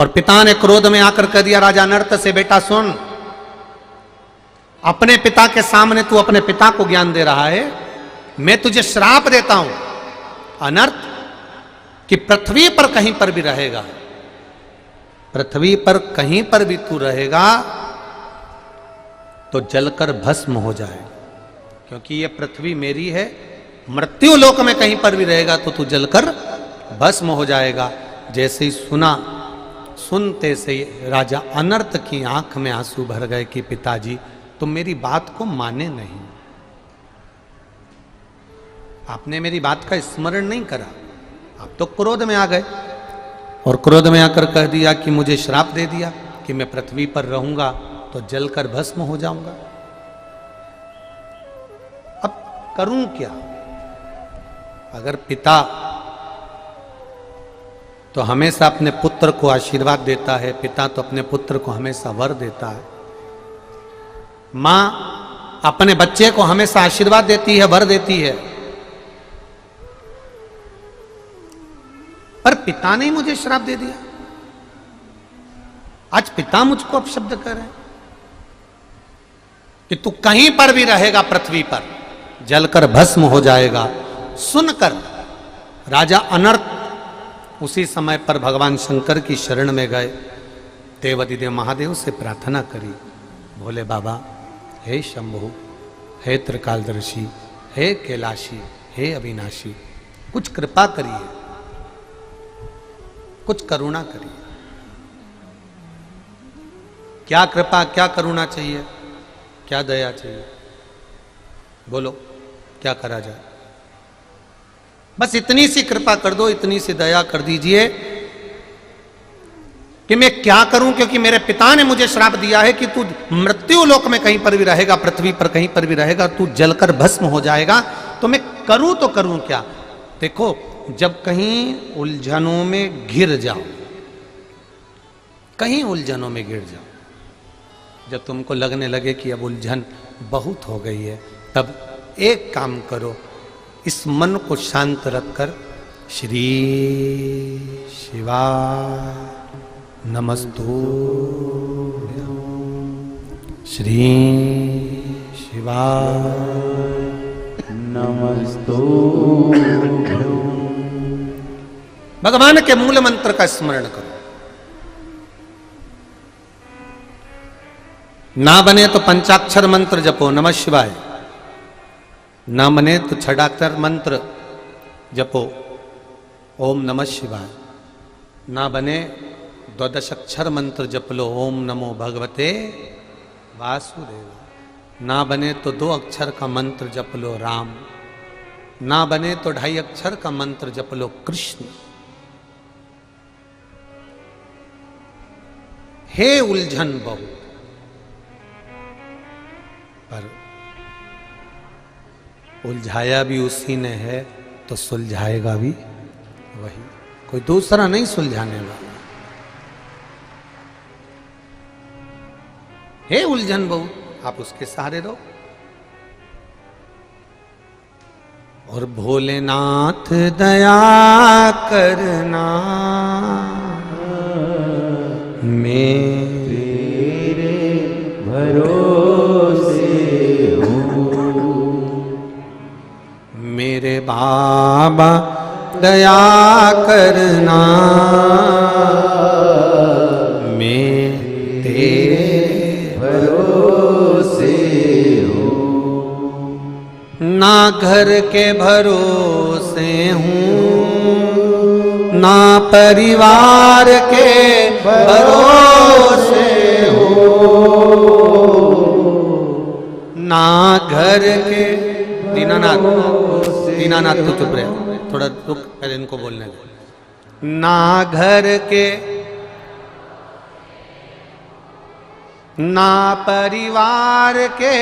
और पिता ने क्रोध में आकर कह दिया राजा अनर्त से, बेटा सुन, अपने पिता के सामने तू अपने पिता को ज्ञान दे रहा है, मैं तुझे श्राप देता हूं अनर्त कि पृथ्वी पर कहीं पर भी रहेगा, पृथ्वी पर कहीं पर भी तू रहेगा तो जलकर भस्म हो जाए, क्योंकि ये पृथ्वी मेरी है। मृत्यु लोक में कहीं पर भी रहेगा तो तू जलकर भस्म हो जाएगा। जैसे ही सुना, सुनते से राजा अनर्त की आंख में आंसू भर गए कि पिताजी तुम मेरी बात को माने नहीं, आपने मेरी बात का स्मरण नहीं करा, आप तो क्रोध में आ गए और क्रोध में आकर कह दिया कि मुझे श्राप दे दिया कि मैं पृथ्वी पर रहूंगा तो जलकर भस्म हो जाऊंगा। अब करूं क्या? अगर पिता तो हमेशा अपने पुत्र को आशीर्वाद देता है, पिता तो अपने पुत्र को हमेशा वर देता है, मां अपने बच्चे को हमेशा आशीर्वाद देती है, वर देती है, पर पिता ने मुझे श्राप दे दिया। आज पिता मुझको अपशब्द कर रहे हैं कि तू कहीं पर भी रहेगा पृथ्वी पर जलकर भस्म हो जाएगा। सुनकर राजा अनर्त उसी समय पर भगवान शंकर की शरण में गए, देवाधिदेव महादेव से प्रार्थना करी, भोले बाबा, हे शंभु, हे त्रिकालदर्शी, हे कैलाशी, हे अविनाशी, कुछ कृपा करिए, कुछ करुणा करिए। क्या कृपा, क्या करुणा चाहिए, क्या दया चाहिए? बोलो, क्या करा जाए? बस इतनी सी कृपा कर दो, इतनी सी दया कर दीजिए कि मैं क्या करूं, क्योंकि मेरे पिता ने मुझे श्राप दिया है कि तू मृत्यु लोक में कहीं पर भी रहेगा, पृथ्वी पर कहीं पर भी रहेगा, तू जलकर भस्म हो जाएगा। तो मैं करूं तो करूं क्या? देखो, जब कहीं उलझनों में घिर जाओ, कहीं उलझनों में घिर जाओ, जब तुमको लगने लगे कि अब उलझन बहुत हो गई है, तब एक काम करो, इस मन को शांत रखकर श्री शिवाय नमस्तुभ्यं, श्री शिवाय नमस्तुभ्यं। भगवान के मूल मंत्र का स्मरण करो। ना बने तो पंचाक्षर मंत्र जपो, नमः शिवाय। ना बने तो छडाक्षर मंत्र जपो, ओम नमः शिवाय। ना बने द्वादश अक्षर मंत्र जप लो, ओम नमो भगवते वासुदेव। ना बने तो 2 अक्षर का मंत्र जप लो, राम। ना बने तो 2.5 अक्षर का मंत्र जप लो, कृष्ण। हे उलझन बहुत, पर उलझाया भी उसी ने है तो सुलझाएगा भी वही, कोई दूसरा नहीं सुलझाने वाला। हे उलझन बहुत, आप उसके सहारे रहो। और भोलेनाथ दया करना, मेरे भरोसे मेरे बाबा दया करना, मैं तेरे भरोसे हूँ। ना घर के भरोसे हूँ, ना परिवार के भरोसे हूँ, ना घर के। दीनानाथ तो चुप रहे, थोड़ा रुक, पहले इनको बोलने दो। ना घर के, ना परिवार के,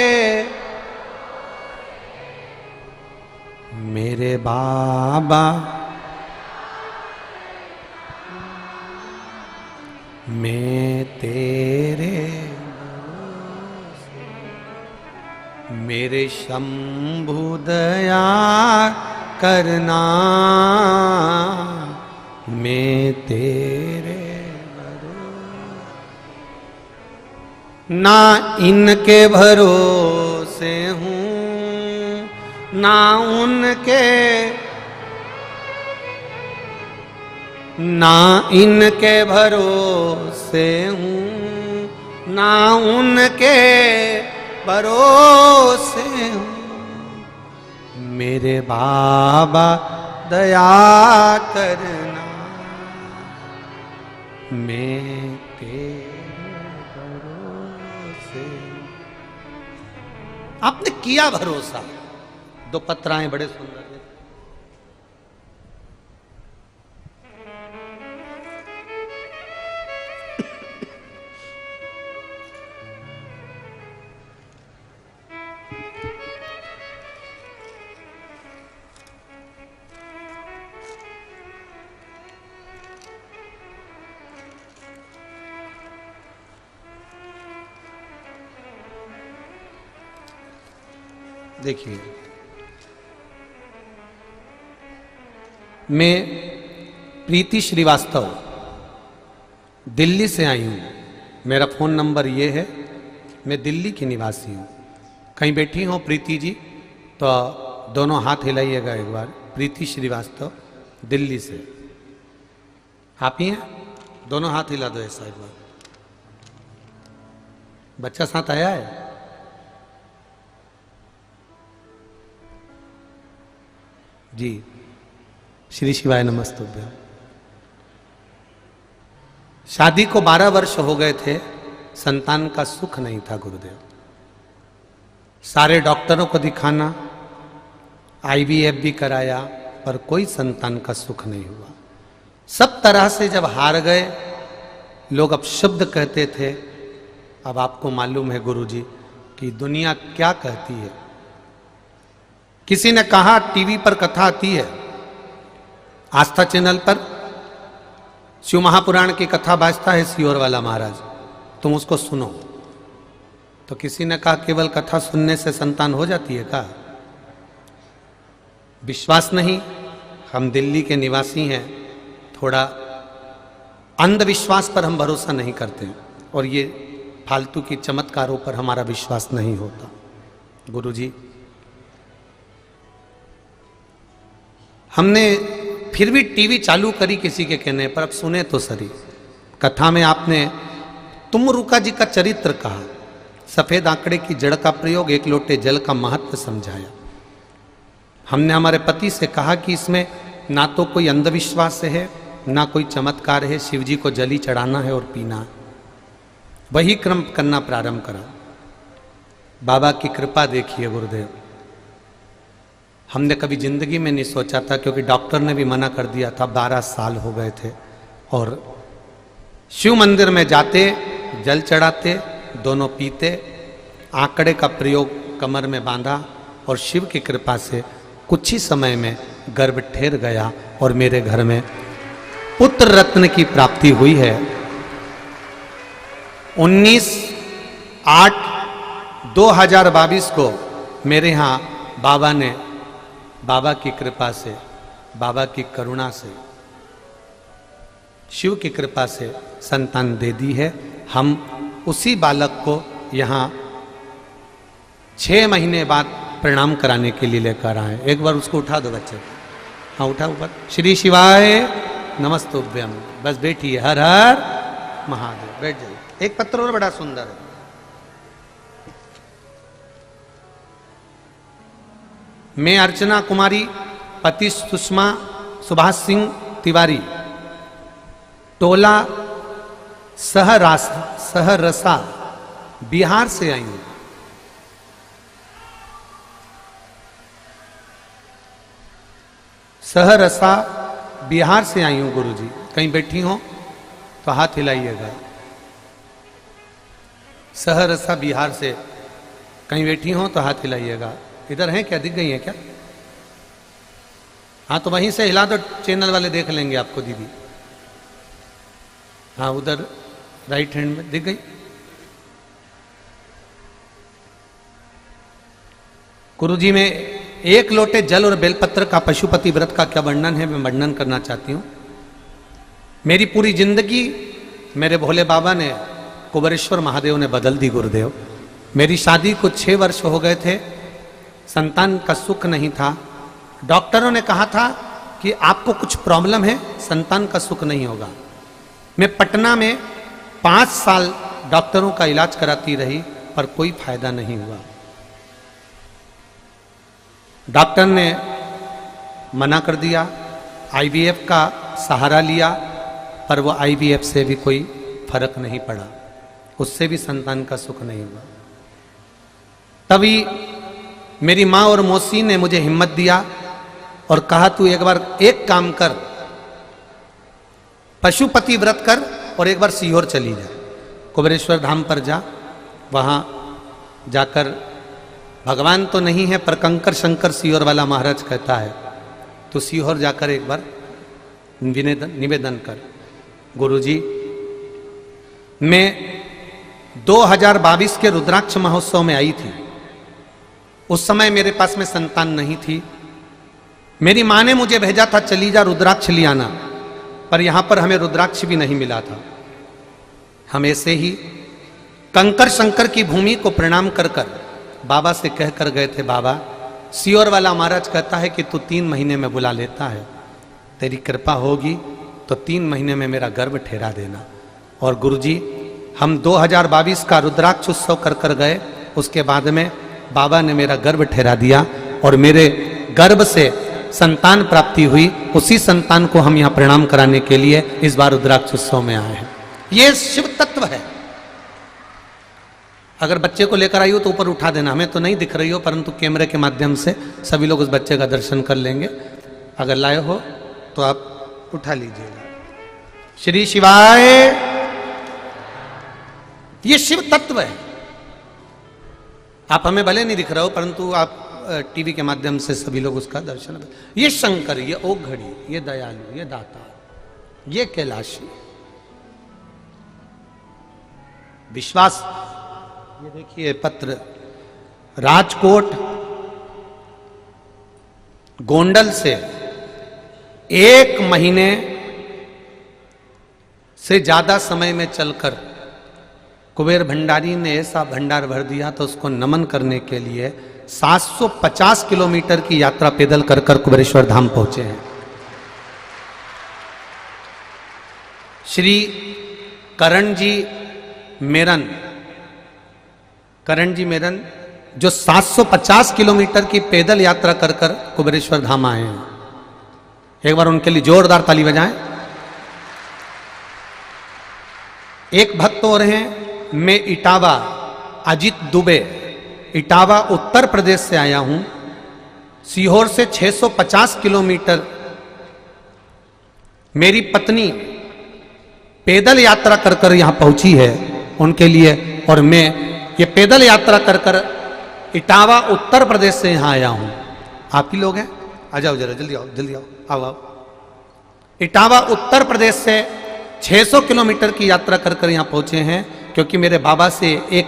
मेरे बाबा मैं तेरे, मेरे शंभु दया करना, मैं तेरे भरोसे। ना इनके भरोसे हूँ ना उनके, ना इनके भरोसे हूँ ना उनके भरोसे हूँ। मेरे बाबा दया करना मैं तेरे भरोसे। आपने किया भरोसा। दो पत्राएं बड़े सुंदर है। देखिए, मैं प्रीति श्रीवास्तव दिल्ली से आई हूँ। मेरा फ़ोन नंबर ये है। मैं दिल्ली की निवासी हूँ। कहीं बैठी हो प्रीति जी तो दोनों हाथ हिलाइएगा एक बार। प्रीति श्रीवास्तव दिल्ली से। आप ही हैं? दोनों हाथ हिला दो ऐसा एक बार। बच्चा साथ आया है? जी, श्री शिवाय नमस्तुभ्यं। शादी को 12 वर्ष हो गए थे, संतान का सुख नहीं था गुरुदेव। सारे डॉक्टरों को दिखाना, IVF भी कराया, पर कोई संतान का सुख नहीं हुआ। सब तरह से जब हार गए, लोग अपशब्द कहते थे। अब आपको मालूम है गुरुजी कि दुनिया क्या कहती है। किसी ने कहा टीवी पर कथा आती है, आस्था चैनल पर शिव महापुराण की कथा बाजता है सियोर वाला महाराज, तुम उसको सुनो। तो किसी ने कहा केवल कथा सुनने से संतान हो जाती है क्या? विश्वास नहीं। हम दिल्ली के निवासी हैं, थोड़ा अंधविश्वास पर हम भरोसा नहीं करते और ये फालतू की चमत्कारों पर हमारा विश्वास नहीं होता। गुरुजी, हमने फिर भी टीवी चालू करी किसी के कहने पर, अब सुने तो सही। कथा में आपने तुमरुका जी का चरित्र कहा, सफेद आंकड़े की जड़ का प्रयोग, एक लोटे जल का महत्व समझाया। हमने हमारे पति से कहा कि इसमें ना तो कोई अंधविश्वास है ना कोई चमत्कार है, शिव जी को जली चढ़ाना है और पीना। वही क्रम करना प्रारंभ करा। बाबा की कृपा देखिए गुरुदेव। हमने कभी जिंदगी में नहीं सोचा था, क्योंकि डॉक्टर ने भी मना कर दिया था। 12 साल हो गए थे और शिव मंदिर में जाते, जल चढ़ाते, दोनों पीते, आंकड़े का प्रयोग कमर में बांधा और शिव की कृपा से कुछ ही समय में गर्भ ठहर गया और मेरे घर में पुत्र रत्न की प्राप्ति हुई है। 19/8/2022 को मेरे यहाँ बाबा ने, बाबा की कृपा से, बाबा की करुणा से, शिव की कृपा से संतान दे दी है। हम उसी बालक को यहाँ 6 महीने बाद प्रणाम कराने के लिए लेकर आए। एक बार उसको उठा दो बच्चे। हाँ उठा ऊपर। श्री शिवाय नमस्तुभ्यम। बस बैठिए। हर हर महादेव। बैठ जाइए। एक पत्र और बड़ा सुंदर है। मैं अर्चना कुमारी, पति सुषमा सुभाष सिंह तिवारी, टोला सहरसा बिहार से आई हूं। सहरसा बिहार से आई हूं गुरुजी। कहीं बैठी हो तो हाथ हिलाइएगा। सहरसा बिहार से कहीं बैठी हो तो हाथ हिलाइएगा। इधर हैं क्या? दिख गई हैं क्या? हाँ तो वहीं से हिला दो, चैनल वाले देख लेंगे आपको दीदी। हाँ उधर राइट हैंड में दिख गई। गुरुजी में 1 लोटे जल और बेलपत्र का पशुपति व्रत का क्या वर्णन है, मैं वर्णन करना चाहती हूँ। मेरी पूरी जिंदगी मेरे भोले बाबा ने कुबेरेश्वर महादेव ने बदल दी गुरुदेव। मेरी शादी को 6 वर्ष हो गए थे, संतान का सुख नहीं था। डॉक्टरों ने कहा था कि आपको कुछ प्रॉब्लम है, संतान का सुख नहीं होगा। मैं पटना में 5 साल डॉक्टरों का इलाज कराती रही पर कोई फायदा नहीं हुआ। डॉक्टर ने मना कर दिया, आईवीएफ का सहारा लिया पर वो आईवीएफ से भी कोई फर्क नहीं पड़ा, उससे भी संतान का सुख नहीं हुआ। तभी मेरी माँ और मौसी ने मुझे हिम्मत दिया और कहा तू एक बार एक काम कर, पशुपति व्रत कर और एक बार सीहोर चली जा, कुबेरेश्वर धाम पर जा, वहाँ जाकर भगवान तो नहीं है पर कंकर शंकर सीहोर वाला महाराज कहता है, तो सीहोर जाकर एक बार निवेदन कर। गुरुजी, मैं 2022 के रुद्राक्ष महोत्सव में आई थी, उस समय मेरे पास में संतान नहीं थी। मेरी माँ ने मुझे भेजा था चली जा रुद्राक्ष ले आना, पर यहां पर हमें रुद्राक्ष भी नहीं मिला था। हम ऐसे ही कंकर शंकर की भूमि को प्रणाम कर कर बाबा से कह कर गए थे, बाबा सीहोर वाला महाराज कहता है कि तू 3 महीने में बुला लेता है, तेरी कृपा होगी तो 3 महीने में मेरा गर्भ ठहरा देना। और गुरुजी, हम 2022 का रुद्राक्ष उत्सव कर कर गए, उसके बाद में बाबा ने मेरा गर्भ ठहरा दिया और मेरे गर्भ से संतान प्राप्ति हुई। उसी संतान को हम यहाँ प्रणाम कराने के लिए इस बार रुद्राक्ष उत्सव में आए हैं। ये शिव तत्व है। अगर बच्चे को लेकर आई हो तो ऊपर उठा देना, हमें तो नहीं दिख रही हो परंतु कैमरे के माध्यम से सभी लोग उस बच्चे का दर्शन कर लेंगे। अगर लाए हो तो आप उठा लीजिएगा। श्री शिवाय। ये शिव तत्व है। आप हमें भले नहीं दिख रहे हो परंतु आप टीवी के माध्यम से सभी लोग उसका दर्शन। ये शंकर, ये ओघड़ी, ये दयालु, ये दाता, ये कैलाशी। विश्वास। ये देखिए पत्र, राजकोट गोंडल से 1 महीने से ज्यादा समय में चलकर कुबेर भंडारी ने ऐसा भंडार भर दिया तो उसको नमन करने के लिए 750 किलोमीटर की यात्रा पैदल कर कर कुबेरेश्वर धाम पहुंचे हैं। श्री करण जी मेरन जो 750 किलोमीटर की पैदल यात्रा कर कर कुबेरेश्वर धाम आए हैं। एक बार उनके लिए जोरदार ताली बजाएं। एक भक्त और हैं, मैं इटावा, अजित दुबे, इटावा उत्तर प्रदेश से आया हूं। सीहोर से 650 किलोमीटर मेरी पत्नी पैदल यात्रा कर कर यहां पहुंची है उनके लिए, और मैं ये पैदल यात्रा कर कर इटावा उत्तर प्रदेश से यहां आया हूं। आप ही लोग हैं, आ जाओ जरा, जल्दी आओ, जल्दी आओ, आओ आओ। इटावा उत्तर प्रदेश से 600 किलोमीटर की यात्रा कर कर यहां पहुंचे हैं क्योंकि मेरे बाबा से एक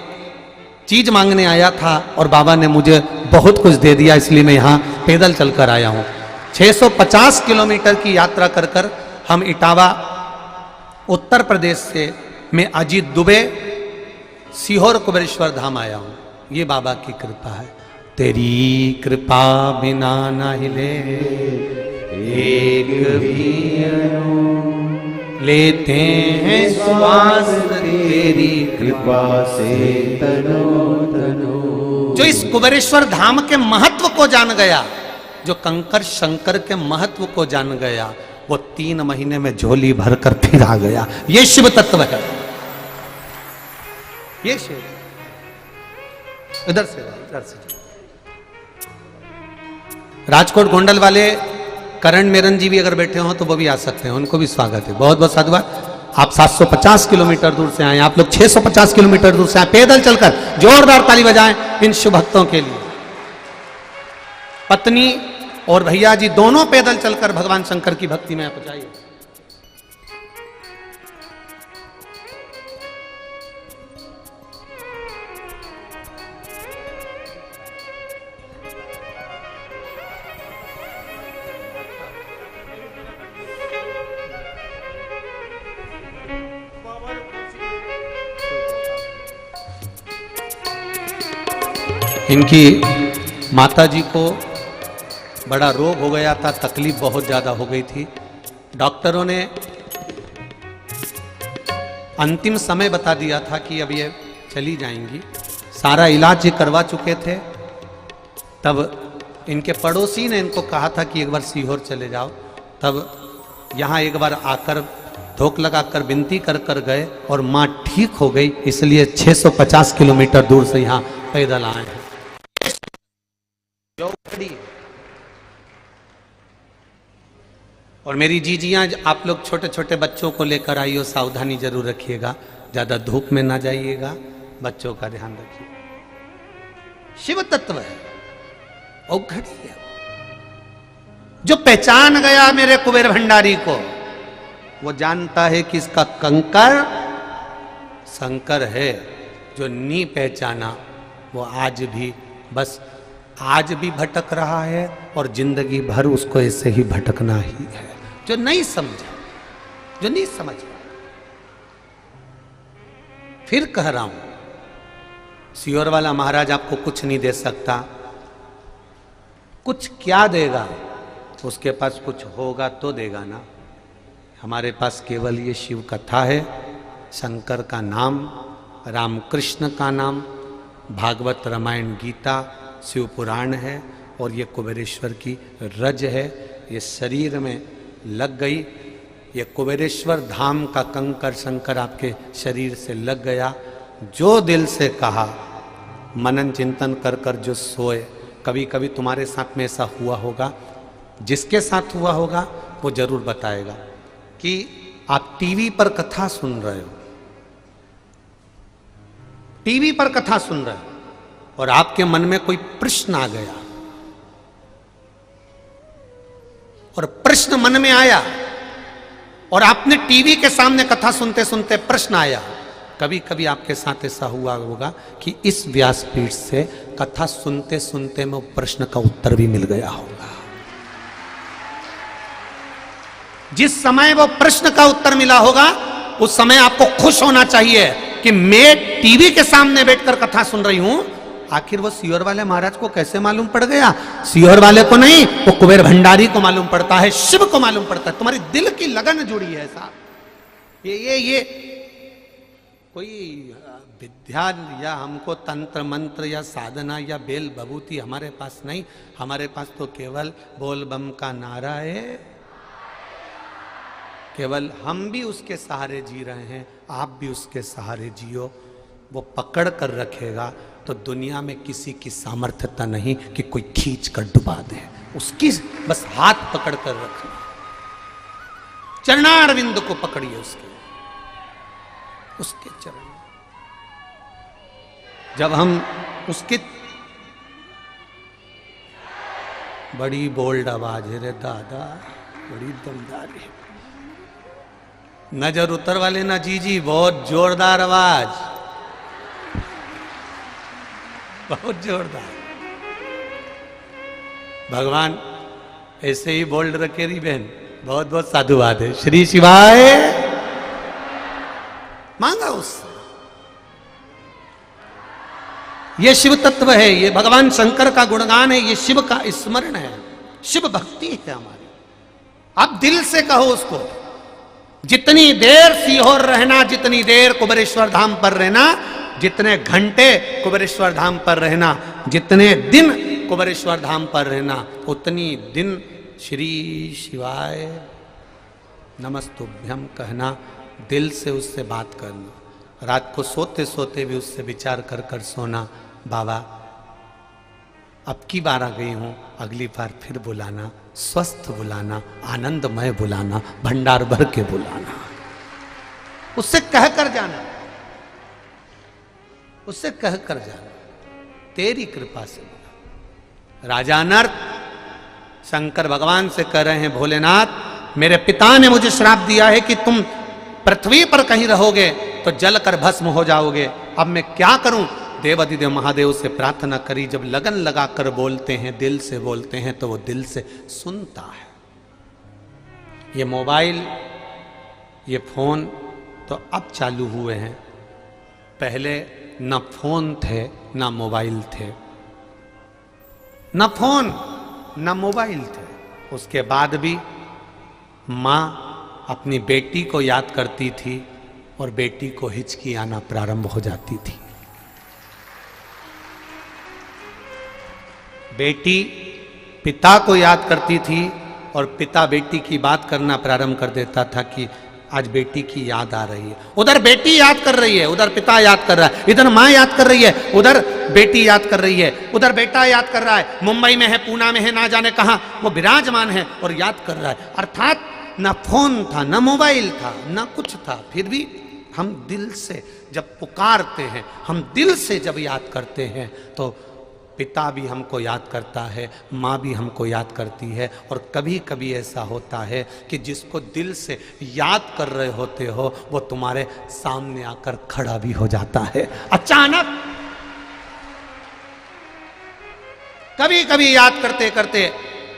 चीज मांगने आया था और बाबा ने मुझे बहुत कुछ दे दिया, इसलिए मैं यहां पैदल चलकर आया हूं। 650 किलोमीटर की यात्रा कर कर हम इटावा उत्तर प्रदेश से मैं अजीत दुबे सीहोर कुबेरेश्वर धाम आया हूं। ये बाबा की कृपा है। तेरी कृपा बिना न हिले एक भी लेते हैं श्वास, तेरी कृपा से तनो तनो। जो इस कुबेरेश्वर धाम के महत्व को जान गया, जो कंकर शंकर के महत्व को जान गया, वो 3 महीने में झोली भरकर फिर आ गया। ये शिव तत्व है। ये शिव। इधर से राजकोट गोंडल वाले करण मेरन जी भी अगर बैठे हो तो वो भी आ सकते हैं, उनको भी स्वागत है। बहुत बहुत साधुवाद। आप 750 किलोमीटर दूर से आए, आप लोग 650 किलोमीटर दूर से आए पैदल चलकर। जोरदार ताली बजाएं इन शुभ भक्तों के लिए। पत्नी और भैया जी दोनों पैदल चलकर भगवान शंकर की भक्ति में पहुंचाइए। इनकी माता जी को बड़ा रोग हो गया था, तकलीफ बहुत ज़्यादा हो गई थी। डॉक्टरों ने अंतिम समय बता दिया था कि अब ये चली जाएंगी। सारा इलाज ये करवा चुके थे। तब इनके पड़ोसी ने इनको कहा था कि एक बार सीहोर चले जाओ। तब यहाँ एक बार आकर धोख लगाकर विनती कर कर गए और माँ ठीक हो गई। इसलिए 650 किलोमीटर दूर से यहाँ पैदल आए हैं। और मेरी जीजियाँ, आप लोग छोटे छोटे बच्चों को लेकर आइए, सावधानी जरूर रखिएगा, ज़्यादा धूप में ना जाइएगा, बच्चों का ध्यान रखिए। शिव तत्व है, औघड़ी है। जो पहचान गया मेरे कुबेर भंडारी को, वो जानता है कि इसका कंकर शंकर है। जो नी पहचाना वो आज भी, बस आज भी भटक रहा है और जिंदगी भर उसको ऐसे ही भटकना ही है। जो नहीं समझा, जो नहीं समझ पाया, फिर कह रहा हूं, सीहोर वाला महाराज आपको कुछ नहीं दे सकता। कुछ क्या देगा? उसके पास कुछ होगा तो देगा ना। हमारे पास केवल ये शिव कथा है, शंकर का नाम, रामकृष्ण का नाम, भागवत रामायण गीता, शिव पुराण है, और ये कुबेरेश्वर की रज है। ये शरीर में लग गई, ये कुबेरेश्वर धाम का कंकर शंकर आपके शरीर से लग गया। जो दिल से कहा, मनन चिंतन कर कर जो सोए, कभी कभी तुम्हारे साथ में ऐसा हुआ होगा। जिसके साथ हुआ होगा वो जरूर बताएगा कि आप टीवी पर कथा सुन रहे हो, टीवी पर कथा सुन रहे हो और आपके मन में कोई प्रश्न आ गया, और प्रश्न मन में आया और आपने टीवी के सामने कथा सुनते सुनते प्रश्न आया। कभी कभी आपके साथ ऐसा हुआ होगा कि इस व्यासपीठ से कथा सुनते सुनते में प्रश्न का उत्तर भी मिल गया होगा। जिस समय वो प्रश्न का उत्तर मिला होगा, उस समय आपको खुश होना चाहिए कि मैं टीवी के सामने बैठकर कथा सुन रही हूं। आखिर वो सीहोर वाले महाराज को कैसे मालूम पड़ गया? सीहोर वाले को नहीं, वो कुबेर भंडारी को मालूम पड़ता है, शिव को मालूम पड़ता है। तुम्हारी दिल की लगन जुड़ी है साहब। ये कोई विद्या या हमको तंत्र मंत्र या साधना या बेल बबूती हमारे पास नहीं। हमारे पास तो केवल बोल बम का नारा है। केवल हम भी उसके सहारे जी रहे हैं, आप भी उसके सहारे जियो। वो पकड़ कर रखेगा तो दुनिया में किसी की सामर्थ्यता नहीं कि कोई खींच कर डुबा दे। उसकी बस हाथ पकड़ कर रखना, चरणारविंद को पकड़िए, उसके चरण। जब हम उसके, बड़ी बोल्ड आवाज है रे दादा, बड़ी दमदार है। नजर उतर वाले ना जी, बहुत जोरदार आवाज, बहुत जोरदार। भगवान ऐसे ही बोल्ड रखे रही बहन। बहुत बहुत साधुवाद है। श्री शिवाय मांगा उससे। ये शिव तत्व है, ये भगवान शंकर का गुणगान है, ये शिव का स्मरण है, शिव भक्ति है हमारी। आप दिल से कहो उसको। जितनी देर सीहोर रहना, जितनी देर कुबेरेश्वर धाम पर रहना, जितने घंटे कुबेरेश्वर धाम पर रहना, जितने दिन कुबेरेश्वर धाम पर रहना, उतनी दिन श्री शिवाय नमस्तुभ्यम कहना, दिल से उससे बात करना। रात को सोते सोते भी उससे विचार कर कर सोना। बाबा अब की बार आ गई हूँ, अगली बार फिर बुलाना, स्वस्थ बुलाना, आनंदमय बुलाना, भंडार भर के बुलाना। उससे कह कर जाना, उससे कह कर जाना, तेरी कृपा से बुला। राजा नर्त शंकर भगवान से कह रहे हैं, भोलेनाथ मेरे पिता ने मुझे श्राप दिया है कि तुम पृथ्वी पर कहीं रहोगे तो जल कर भस्म हो जाओगे। अब मैं क्या करूं? देवाधिदेव महादेव से प्रार्थना करी। जब लगन लगा कर बोलते हैं, दिल से बोलते हैं, तो वो दिल से सुनता है। ये मोबाइल, ये फोन तो अब चालू हुए हैं, पहले ना फोन थे ना मोबाइल थे। न फोन न मोबाइल थे। उसके बाद भी माँ अपनी बेटी को याद करती थी और बेटी को हिचकी आना प्रारंभ हो जाती थी। बेटी पिता को याद करती थी और पिता बेटी की बात करना प्रारंभ कर देता था कि आज बेटी की याद आ रही है। उधर बेटी याद कर रही है, उधर पिता याद कर रहा है, इधर माँ याद कर रही है, उधर बेटी याद कर रही है, उधर बेटा याद कर रहा है, मुंबई में है, पूना में है, ना जाने कहां वो विराजमान है और याद कर रहा है। अर्थात ना फोन था, ना मोबाइल था, ना कुछ था, फिर भी हम दिल से जब पुकारते हैं, हम दिल से जब याद करते हैं तो पिता भी हमको याद करता है, माँ भी हमको याद करती है। और कभी कभी ऐसा होता है कि जिसको दिल से याद कर रहे होते हो वो तुम्हारे सामने आकर खड़ा भी हो जाता है अचानक। कभी कभी याद करते करते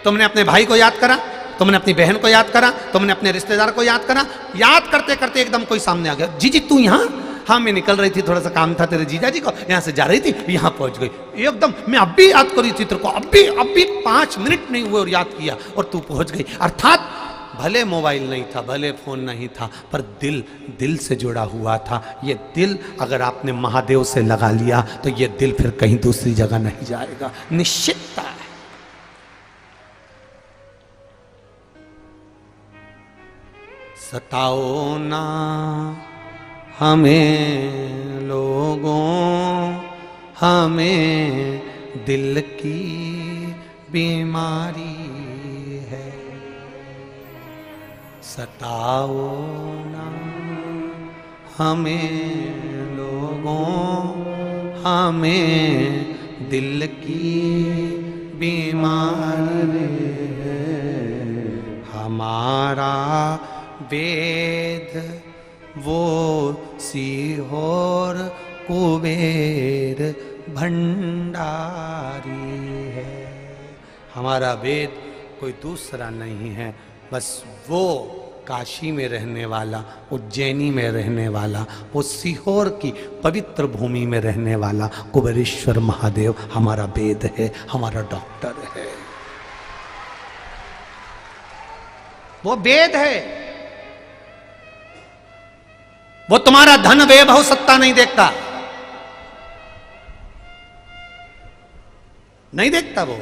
तुमने अपने भाई को याद करा, तुमने अपनी बहन को याद करा, तुमने अपने रिश्तेदार को याद करा, याद करते करते एकदम कोई सामने आ गया, जी जी तू यहाँ? हाँ मैं निकल रही थी, थोड़ा सा काम था तेरे जीजा जी को, यहाँ से जा रही थी, यहाँ पहुंच गई, एकदम मैं अभी याद करी थी तेरे को, अभी 5 मिनट नहीं हुए और याद किया और तू पहुंच गई। अर्थात भले मोबाइल नहीं था, भले फोन नहीं था, पर दिल से जुड़ा हुआ था। ये दिल अगर आपने महादेव से लगा लिया तो ये दिल फिर कहीं दूसरी जगह नहीं जाएगा, निश्चितता है। सताओ ना हमें लोगों, हमें दिल की बीमारी है। सताओ ना हमें लोगों, हमें दिल की बीमारी है। हमारा वेद वो सीहोर कुबेर भंडारी है। हमारा वेद कोई दूसरा नहीं है, बस वो काशी में रहने वाला, उज्जैनी में रहने वाला, वो सीहोर की पवित्र भूमि में रहने वाला कुबेरेश्वर महादेव हमारा वेद है, हमारा डॉक्टर है। वो वेद है। वो तुम्हारा धन वैभव सत्ता नहीं देखता, नहीं देखता। वो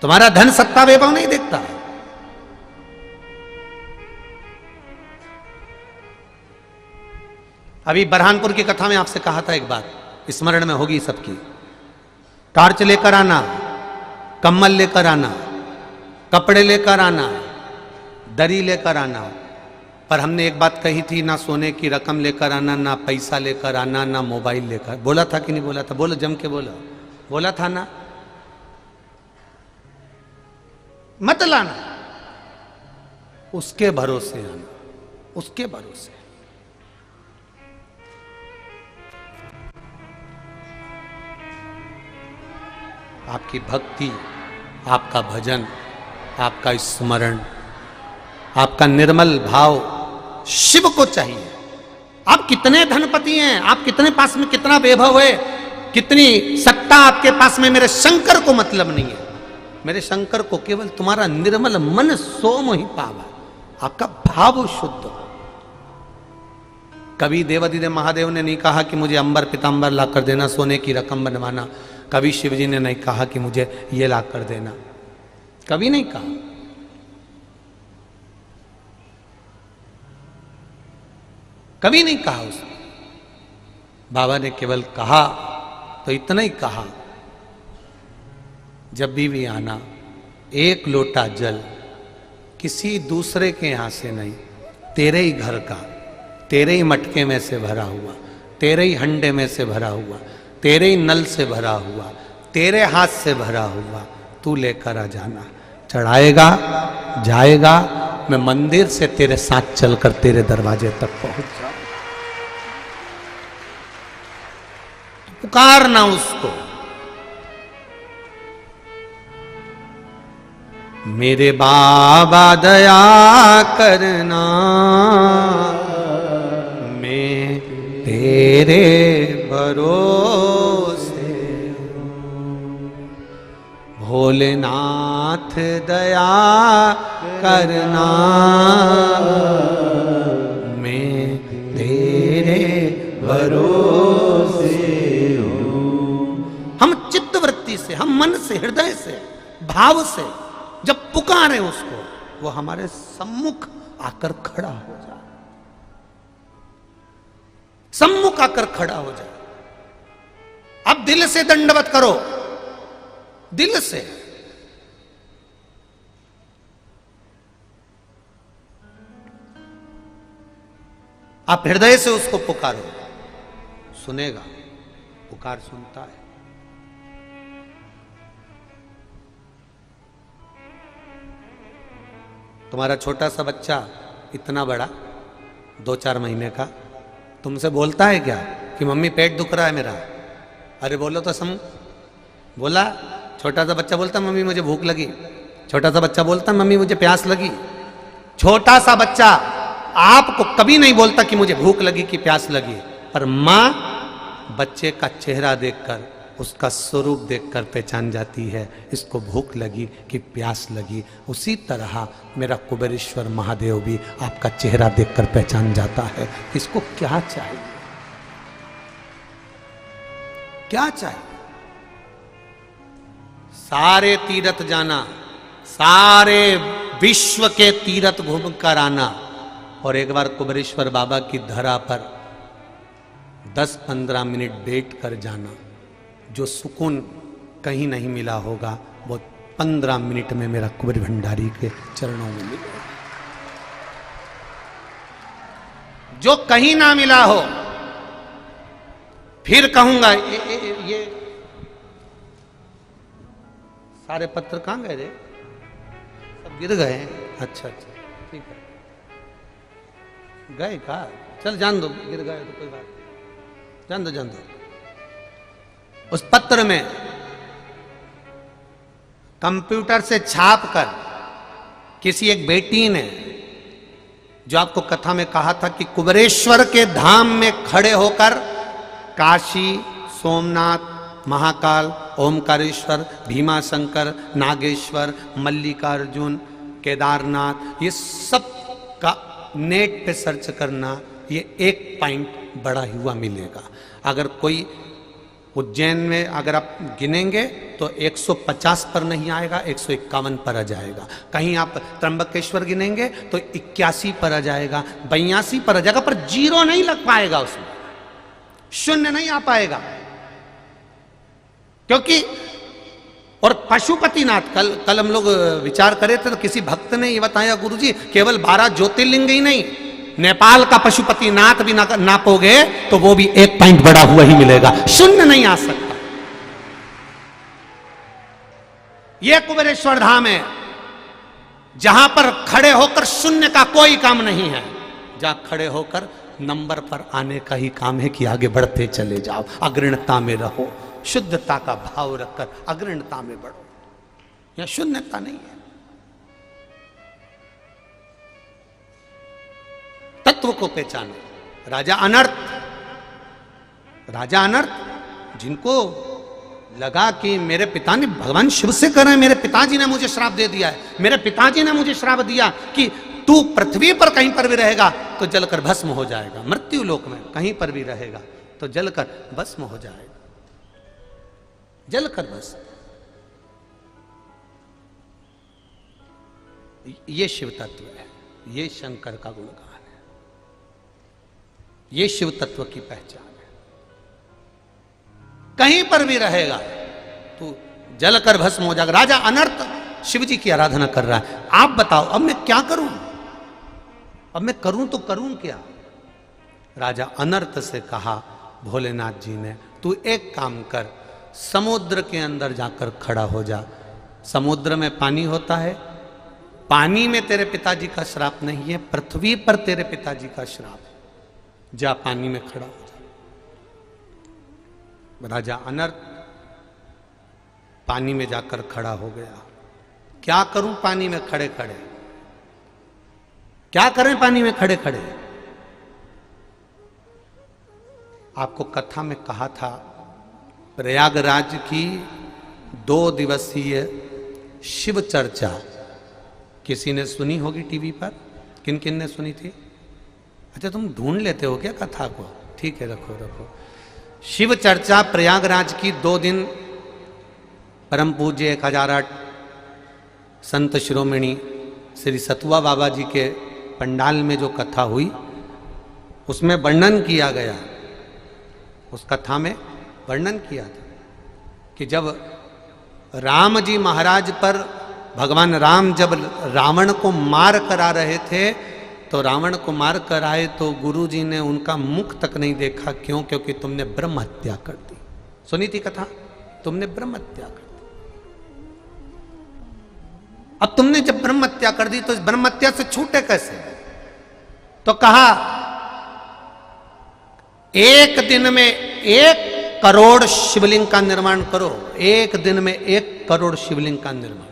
तुम्हारा धन सत्ता वैभव नहीं देखता। अभी बरहानपुर की कथा में आपसे कहा था एक बात, स्मरण में होगी सबकी। टॉर्च लेकर आना, कम्बल लेकर आना, कपड़े लेकर आना, दरी लेकर आना, पर हमने एक बात कही थी, ना सोने की रकम लेकर आना, ना पैसा लेकर आना, ना मोबाइल लेकर। बोला था कि नहीं बोला था? बोलो, जम के बोलो। बोला था ना? मत लाना, उसके भरोसे आना, उसके भरोसे। आपकी भक्ति, आपका भजन, आपका स्मरण, आपका निर्मल भाव शिव को चाहिए। आप कितने धनपति हैं, आप कितने पास में कितना वैभव है, कितनी सत्ता आपके पास में, मेरे शंकर को मतलब नहीं है। मेरे शंकर को केवल तुम्हारा निर्मल मन सोम ही पावा, आपका भाव शुद्ध हो। कभी देवाधिदेव महादेव ने नहीं कहा कि मुझे अंबर पीतांबर ला कर देना, सोने की रकम बनवाना। कभी शिवजी ने नहीं कहा कि मुझे ये ला कर देना, कभी नहीं कहा। कभी नहीं कहा उसने। बाबा ने केवल कहा तो इतना ही कहा, जब भी आना, एक लोटा जल किसी दूसरे के यहां से नहीं, तेरे ही घर का, तेरे ही मटके में से भरा हुआ, तेरे ही हंडे में से भरा हुआ, तेरे ही नल से भरा हुआ, तेरे हाथ से भरा हुआ, तू लेकर आ जाना। चढ़ाएगा, जाएगा, मैं मंदिर से तेरे साथ चलकर तेरे दरवाजे तक पहुंच जाऊं। पुकारना उसको, मेरे बाबा दया करना, मैं तेरे भरोसे भोलेनाथ दया करना, मैं तेरे भरोसे हूँ। हम चित्तवृत्ति से, हम मन से, हृदय से, भाव से जब पुकारें उसको, वो हमारे सम्मुख आकर खड़ा हो जाए, सम्मुख आकर खड़ा हो जाए। अब दिल से दंडवत करो, दिल से। आप हृदय से उसको पुकारो, सुनेगा, पुकार सुनता है। तुम्हारा छोटा सा बच्चा इतना बड़ा 2-4 महीने का तुमसे बोलता है क्या कि मम्मी पेट दुख रहा है मेरा? अरे बोलो तो सम बोला। छोटा सा बच्चा बोलता मम्मी मुझे भूख लगी। छोटा सा बच्चा बोलता मम्मी मुझे प्यास लगी। छोटा सा बच्चा आपको कभी नहीं बोलता कि मुझे भूख लगी कि प्यास लगी, पर मां बच्चे का चेहरा देखकर, उसका स्वरूप देखकर पहचान जाती है इसको भूख लगी कि प्यास लगी। उसी तरह मेरा कुबेरेश्वर महादेव भी आपका चेहरा देखकर पहचान जाता है इसको क्या चाहिए, क्या चाहिए। सारे तीर्थ जाना, सारे विश्व के तीर्थ घूम कर आना और एक बार कुबेरेश्वर बाबा की धरा पर 10-15 मिनट बैठ कर जाना, जो सुकून कहीं नहीं मिला होगा वो 15 मिनट में मेरा कुबेर भंडारी के चरणों में मिलेगा। जो कहीं ना मिला हो, फिर कहूंगा ये सारे पत्र कहां गए रे? सब गिर गए। अच्छा अच्छा ठीक है, गए का? चल जान दो, गिर गए तो कोई बात, जान दो जान दो। उस पत्र में कंप्यूटर से छाप कर किसी एक बेटी ने, जो आपको कथा में कहा था कि कुबेरेश्वर के धाम में खड़े होकर काशी, सोमनाथ, महाकाल, ओमकारेश्वर, भीमाशंकर, नागेश्वर, मल्लिकार्जुन, केदारनाथ, ये सब का नेट पे सर्च करना, ये एक पॉइंट बड़ा हुआ मिलेगा। अगर कोई उज्जैन में अगर आप गिनेंगे तो 150 पर नहीं आएगा, 151 पर आ जाएगा। कहीं आप त्र्यंबकेश्वर गिनेंगे तो 81 पर आ जाएगा, 82 पर आ जाएगा, पर जीरो नहीं लग पाएगा, उसमें शून्य नहीं आ पाएगा। क्योंकि और पशुपतिनाथ, कल हम लोग विचार करे थे तो किसी भक्त ने ये बताया गुरुजी, केवल 12 ज्योतिर्लिंग ही नहीं, नेपाल का पशुपतिनाथ भी नापोगे तो वो भी एक पॉइंट बड़ा हुआ ही मिलेगा, शून्य नहीं आ सकता। यह कुबेरेश्वर धाम है जहां पर खड़े होकर शून्य का कोई काम नहीं है, जहां खड़े होकर नंबर पर आने का ही काम है कि आगे बढ़ते चले जाओ, अग्रणता में रहो, शुद्धता का भाव रखकर अग्रणता में बढ़ो। यह शून्यता नहीं है। तत्व को पहचानो। राजा अनर्थ जिनको लगा कि मेरे पिता ने, भगवान शिव से कर रहे हैं, मेरे पिताजी ने मुझे श्राप दे दिया है, मेरे पिताजी ने मुझे श्राप दिया कि तू पृथ्वी पर कहीं पर भी रहेगा तो जलकर भस्म हो जाएगा, मृत्यु लोक में कहीं पर भी रहेगा तो जलकर भस्म हो जाएगा, जलकर भस्म। ये शिव तत्व है, ये शंकर का गुणगान है, ये शिव तत्व की पहचान है। कहीं पर भी रहेगा तो जलकर भस्म हो जाएगा। राजा अनर्थ शिव जी की आराधना कर रहा है। आप बताओ अब मैं क्या करूं, अब मैं करूं तो करूं क्या? राजा अनर्थ से कहा भोलेनाथ जी ने, तू एक काम कर, समुद्र के अंदर जाकर खड़ा हो जा। समुद्र में पानी होता है, पानी में तेरे पिताजी का श्राप नहीं है, पृथ्वी पर तेरे पिताजी का श्राप है, जा पानी में खड़ा हो जा। राजा अनर्थ पानी में जाकर खड़ा हो गया। क्या करूं पानी में खड़े खड़े, क्या करें पानी में खड़े खड़े? आपको कथा में कहा था प्रयागराज की 2 दिवसीय शिव चर्चा किसी ने सुनी होगी टीवी पर? किन किन ने सुनी थी? अच्छा, तुम ढूंढ लेते हो क्या कथा को? ठीक है, रखो रखो। शिव चर्चा प्रयागराज की 2 दिन परम पूज्य 1008 संत शिरोमणि श्री सतुआ बाबा जी के पंडाल में जो कथा हुई, उसमें वर्णन किया गया, उस कथा में वर्णन किया था कि जब राम जी महाराज पर भगवान राम जब रावण को मार करा रहे थे, तो रावण को मार कर आए तो गुरु जी ने उनका मुख तक नहीं देखा। क्यों? क्योंकि तुमने ब्रह्म हत्या कर दी। सुनी थी कथा? तुमने ब्रह्म हत्या कर दी। अब तुमने जब ब्रह्म हत्या कर दी तो इस ब्रह्म हत्या से छूटे कैसे? तो कहा 1 दिन में 1 करोड़ शिवलिंग का निर्माण करो। 1 दिन में 1 करोड़ शिवलिंग का निर्माण।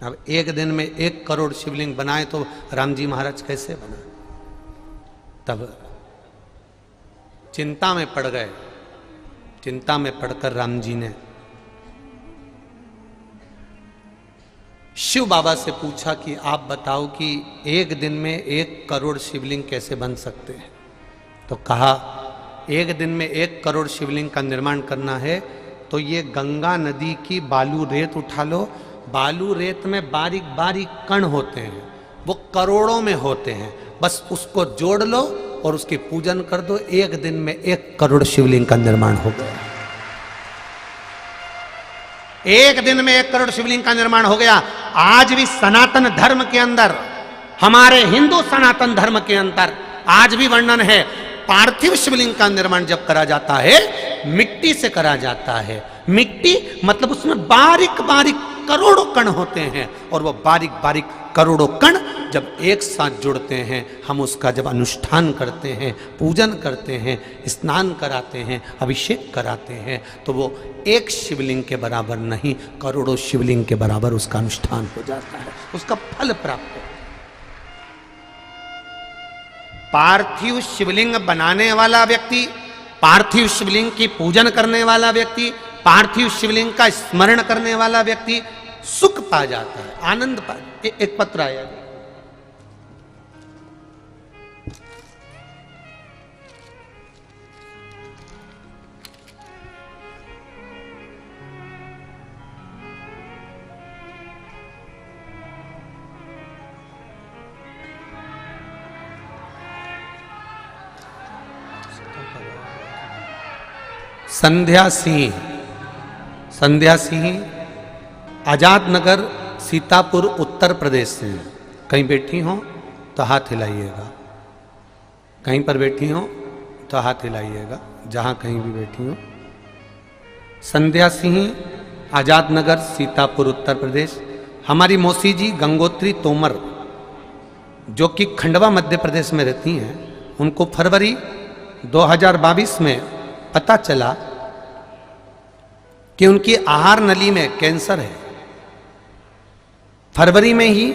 अब 1 दिन में 1 करोड़ शिवलिंग बनाए तो राम जी महाराज कैसे बनाए? तब चिंता में पड़ गए। चिंता में पड़कर राम जी ने शिव बाबा से पूछा कि आप बताओ कि 1 दिन में 1 करोड़ शिवलिंग कैसे बन सकते हैं? तो कहा 1 दिन में 1 करोड़ शिवलिंग का निर्माण करना है तो ये गंगा नदी की बालू रेत उठा लो। बालू रेत में बारीक बारीक कण होते हैं, वो करोड़ों में होते हैं, बस उसको जोड़ लो और उसकी पूजन कर दो। 1 दिन में 1 करोड़ शिवलिंग का निर्माण हो गया। 1 दिन में 1 करोड़ शिवलिंग का निर्माण हो गया। आज भी सनातन धर्म के अंदर, हमारे हिंदू सनातन धर्म के अंदर आज भी वर्णन है, पार्थिव शिवलिंग का निर्माण जब करा जाता है मिट्टी से करा जाता है। मिट्टी मतलब उसमें बारीक बारीक करोड़ों कण होते हैं, और वो बारीक बारीक करोड़ों कण जब एक साथ जुड़ते हैं, हम उसका जब अनुष्ठान करते हैं, पूजन करते हैं, स्नान कराते हैं, अभिषेक कराते हैं, तो वो 1 शिवलिंग के बराबर नहीं, करोड़ों शिवलिंग के बराबर उसका अनुष्ठान हो जाता है, उसका फल प्राप्त हो। पार्थिव शिवलिंग बनाने वाला व्यक्ति, पार्थिव शिवलिंग की पूजन करने वाला व्यक्ति, पार्थिव शिवलिंग का स्मरण करने वाला व्यक्ति सुख पा जाता है, आनंद पा। एक पत्र आया, संध्या सिंह, संध्या सिंह आजाद नगर सीतापुर उत्तर प्रदेश से। कहीं बैठी हो तो हाथ हिलाइएगा, कहीं पर बैठी हो तो हाथ हिलाइएगा, जहाँ कहीं भी बैठी हो। संध्या सिंह आजाद नगर सीतापुर उत्तर प्रदेश। हमारी मौसी जी गंगोत्री तोमर जो कि खंडवा मध्य प्रदेश में रहती हैं, उनको फरवरी 2022 में पता चला कि उनकी आहार नली में कैंसर है। फरवरी में ही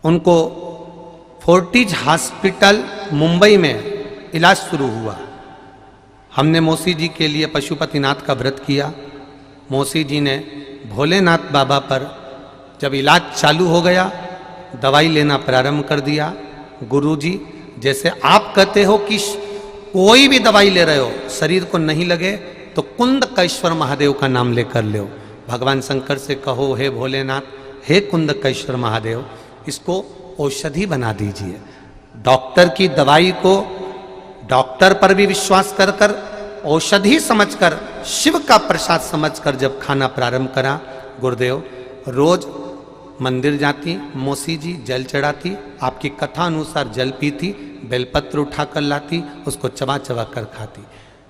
उनको फोर्टिज हॉस्पिटल मुंबई में इलाज शुरू हुआ। हमने मौसी जी के लिए पशुपतिनाथ का व्रत किया। मौसी जी ने भोलेनाथ बाबा पर जब इलाज चालू हो गया, दवाई लेना प्रारंभ कर दिया। गुरुजी, जैसे आप कहते हो कि कोई भी दवाई ले रहे हो शरीर को नहीं लगे तो कुंदकेश्वर महादेव का नाम लेकर लो। भगवान शंकर से कहो, हे भोलेनाथ, हे कुंदकेश्वर महादेव, इसको औषधि बना दीजिए। डॉक्टर की दवाई को डॉक्टर पर भी विश्वास कर कर, औषधि समझकर, शिव का प्रसाद समझकर जब खाना प्रारंभ करा, गुरुदेव रोज मंदिर जाती, मौसी जी जल चढ़ाती, आपकी कथा अनुसार जल पीती, बेलपत्र उठाकर लाती, उसको चबा चबा कर खाती।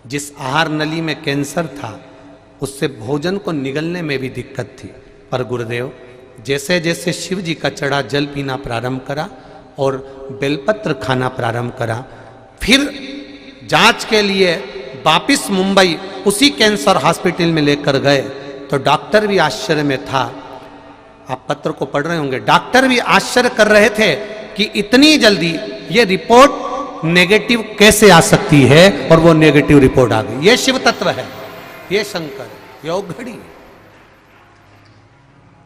जिस आहार नली में कैंसर था उससे भोजन को निगलने में भी दिक्कत थी, पर गुरुदेव जैसे जैसे शिव जी का चढ़ा जल पीना प्रारंभ करा और बेलपत्र खाना प्रारंभ करा, फिर जांच के लिए वापिस मुंबई उसी कैंसर हॉस्पिटल में लेकर गए तो डॉक्टर भी आश्चर्य में था। आप पत्र को पढ़ रहे होंगे, डॉक्टर भी आश्चर्य कर रहे थे कि इतनी जल्दी ये रिपोर्ट नेगेटिव कैसे आ सकती है, और वो नेगेटिव रिपोर्ट आ गई। ये शिव तत्व है, ये शंकर। योग घड़ी।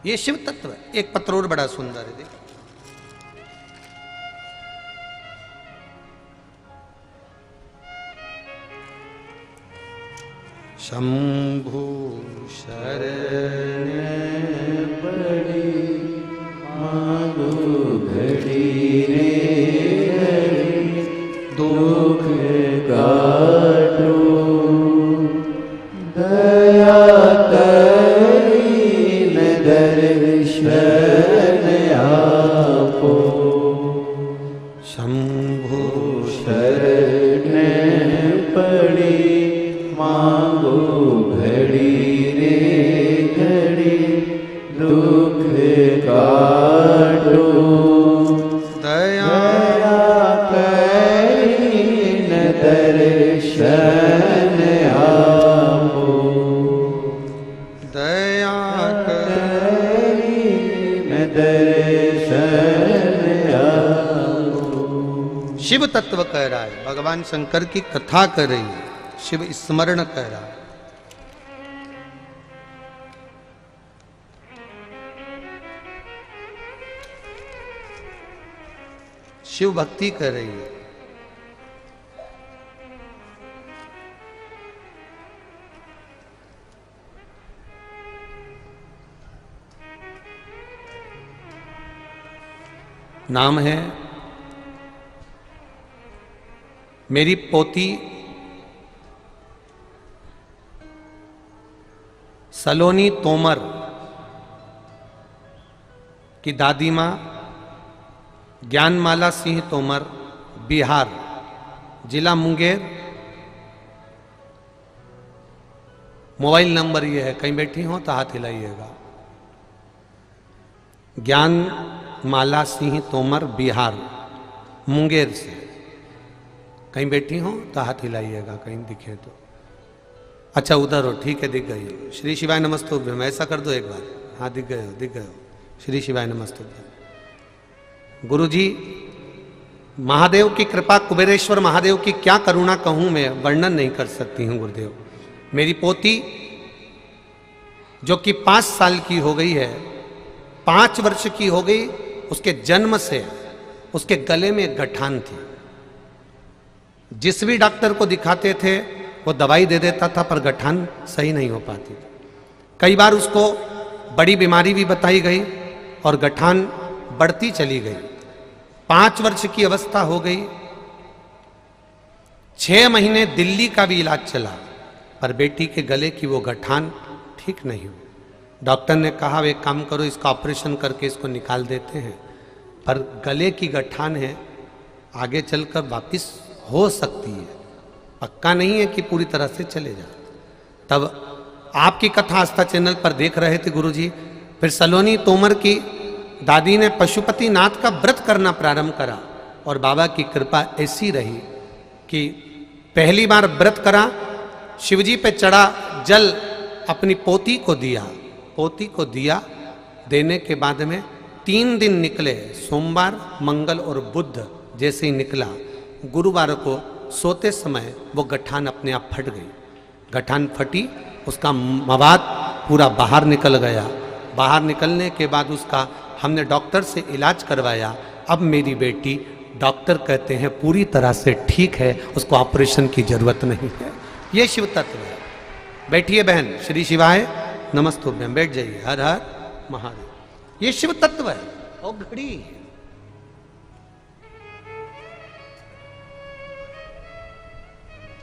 ये शिव तत्व है। एक पत्र और बड़ा सुंदर है, देखो। शंभु शरण पड़ी मांगो घड़ी रे घड़ी, दुख काटो दया करीन दर्शन आपो। शंभु शरण पड़ी मांगो घड़ी रे घड़ी, दुख काटो दया करीन दर्शन आपो। दया करीन दर्शन आपो। शिव तत्व कह रहा है, भगवान शंकर की कथा कर रही है, शिव स्मरण कह रहा है। शिव भक्ति कर रही है। नाम है मेरी पोती सलोनी तोमर की दादी माँ ज्ञानमाला सिंह तोमर, बिहार, जिला मुंगेर। मोबाइल नंबर ये है, कहीं बैठी हो तो हाथ हिलाइएगा। ज्ञानमाला सिंह तोमर, बिहार, मुंगेर से। कहीं बैठी हो तो हाथ हिलाइएगा, कहीं दिखे तो। अच्छा उधर हो, ठीक है, दिख गई हो। श्री शिवाय नमस्तुभ्यम, ऐसा कर दो एक बार। हाँ दिख गए हो, दिख गए हो। श्री शिवाय नमस्तुभ्यम। गुरुजी, महादेव की कृपा, कुबेरेश्वर महादेव की क्या करुणा कहूं मैं, वर्णन नहीं कर सकती हूं गुरुदेव। मेरी पोती जो कि 5 साल की हो गई है, 5 वर्ष की हो गई, उसके जन्म से उसके गले में गठान थी। जिस भी डॉक्टर को दिखाते थे वो दवाई दे देता था, पर गठान सही नहीं हो पाती थी। कई बार उसको बड़ी बीमारी भी बताई गई और गठान बढ़ती चली गई। 5 वर्ष की अवस्था हो गई। 6 महीने दिल्ली का भी इलाज चला, पर बेटी के गले की वो गठान ठीक नहीं हुई। डॉक्टर ने कहा वे काम करो, इसका ऑपरेशन करके इसको निकाल देते हैं, पर गले की गठान है, आगे चलकर वापिस हो सकती है, पक्का नहीं है कि पूरी तरह से चले जाए। तब आपकी कथा आस्था चैनल पर देख रहे थे गुरुजी। फिर सलोनी तोमर की दादी ने पशुपति नाथ का व्रत करना प्रारंभ करा और बाबा की कृपा ऐसी रही कि पहली बार व्रत करा, शिवजी पे चढ़ा जल, अपनी पोती को दिया। पोती को दिया, देने के बाद में 3 दिन निकले, सोमवार, मंगल और बुध। जैसे ही निकला, गुरुवार को सोते समय वो गठान अपने आप फट गई। गठान फटी, उसका मवाद पूरा बाहर निकल गया। बाहर निकलने के बाद उसका हमने डॉक्टर से इलाज करवाया। अब मेरी बेटी, डॉक्टर कहते हैं पूरी तरह से ठीक है, उसको ऑपरेशन की जरूरत नहीं है। ये शिव तत्व है। बैठिए बहन, श्री शिवाय नमस्तुभ्यम, बैठ जाइए। हर हर महादेव। ये शिव तत्व है। और घड़ी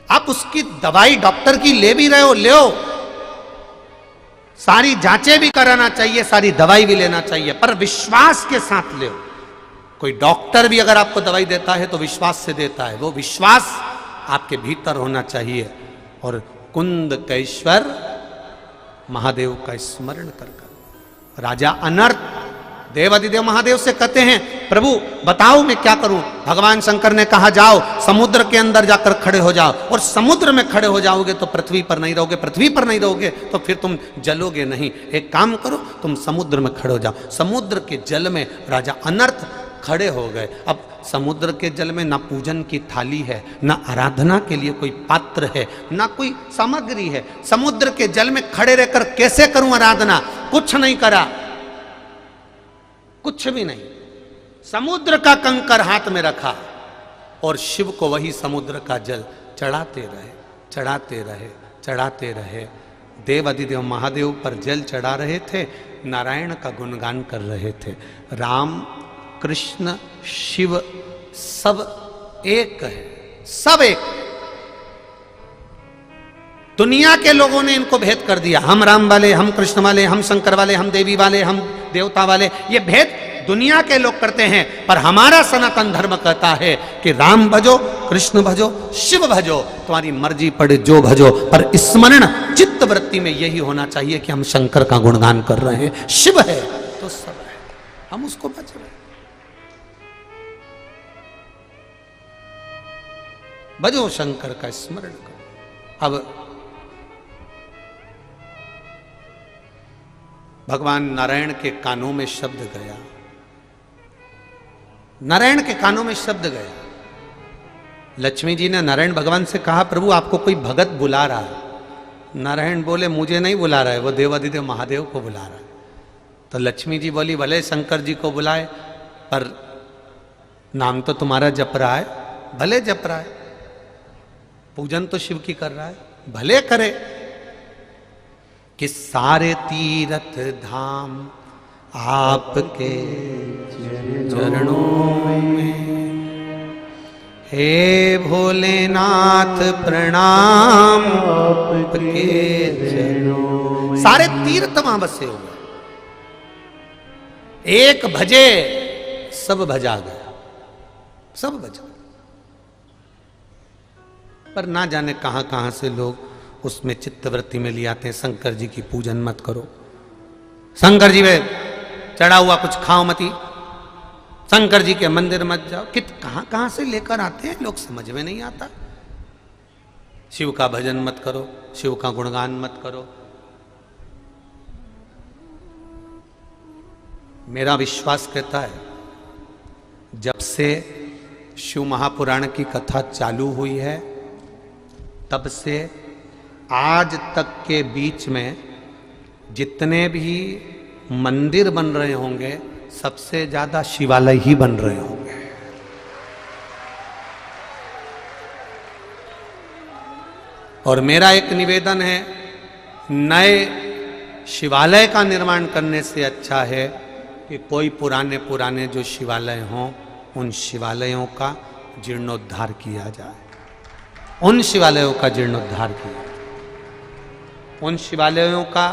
आप उसकी दवाई डॉक्टर की ले भी रहे हो, ले, सारी जांचें भी कराना चाहिए, सारी दवाई भी लेना चाहिए, पर विश्वास के साथ ले। कोई डॉक्टर भी अगर आपको दवाई देता है तो विश्वास से देता है। वो विश्वास आपके भीतर होना चाहिए। और कुंदकेश्वर महादेव का स्मरण कर राजा अनर्थ देवादिदेव महादेव से कहते हैं, प्रभु बताओ मैं क्या करूं। भगवान शंकर ने कहा जाओ समुद्र के अंदर जाकर खड़े हो जाओ, और समुद्र में खड़े हो जाओगे तो पृथ्वी पर नहीं रहोगे, पृथ्वी पर नहीं रहोगे तो फिर तुम जलोगे नहीं। एक काम करो, तुम समुद्र में खड़े हो जाओ। समुद्र के जल में राजा अनर्थ खड़े हो गए। अब समुद्र के जल में ना पूजन की थाली है, ना आराधना के लिए कोई पात्र है, ना कोई सामग्री है। समुद्र के जल में खड़े रहकर कैसे करूं आराधना? कुछ नहीं करा, कुछ भी नहीं। समुद्र का कंकर हाथ में रखा और शिव को वही समुद्र का जल चढ़ाते रहे, चढ़ाते रहे, चढ़ाते रहे। देव अधिदेव महादेव पर जल चढ़ा रहे थे, नारायण का गुणगान कर रहे थे। राम कृष्ण शिव सब एक है, सब एक। दुनिया के लोगों ने इनको भेद कर दिया, हम राम वाले, हम कृष्ण वाले, हम शंकर वाले, हम देवी वाले, हम देवता वाले। ये भेद दुनिया के लोग करते हैं, पर हमारा सनातन धर्म कहता है कि राम भजो, कृष्ण भजो, शिव भजो, तुम्हारी मर्जी पड़े जो भजो, पर स्मरण चित्त वृत्ति में यही होना चाहिए कि हम शंकर का गुणगान कर रहे हैं। शिव है तो सब है, हम उसको भज रहे हैं। भजो शंकर का स्मरण करो। अब भगवान नारायण के कानों में शब्द गया, नारायण के कानों में शब्द गया। लक्ष्मी जी ने नारायण भगवान से कहा, प्रभु आपको कोई भगत बुला रहा है। नारायण बोले, मुझे नहीं बुला रहा है, वो देवाधिदेव महादेव को बुला रहा है। तो लक्ष्मी जी बोली, भले शंकर जी को बुलाए, पर नाम तो तुम्हारा जप रहा है, भले जप रहा है, पूजन तो शिव की कर रहा है, भले करे। कि सारे तीर्थ धाम आपके चरणों में, हे भोलेनाथ प्रणाम आपके चरणों में। सारे तीर्थ वहां बसे हुए, एक भजे सब भजा गया, सब भजा। पर ना जाने कहां कहां से लोग उसमें चित्तवृत्ति में ले आते हैं, शंकर जी की पूजन मत करो, शंकर जी में चढ़ा हुआ कुछ खाओ मती, शंकर जी के मंदिर मत जाओ। कहां कहां से लेकर आते हैं लोग, समझ में नहीं आता। शिव का भजन मत करो, शिव का गुणगान मत करो। मेरा विश्वास कहता है, जब से शिव महापुराण की कथा चालू हुई है, तब से आज तक के बीच में जितने भी मंदिर बन रहे होंगे, सबसे ज्यादा शिवालय ही बन रहे होंगे। और मेरा एक निवेदन है, नए शिवालय का निर्माण करने से अच्छा है कि कोई पुराने पुराने जो शिवालय हों, उन शिवालयों का जीर्णोद्धार किया जाए, उन शिवालयों का जीर्णोद्धार किया, उन शिवालयों का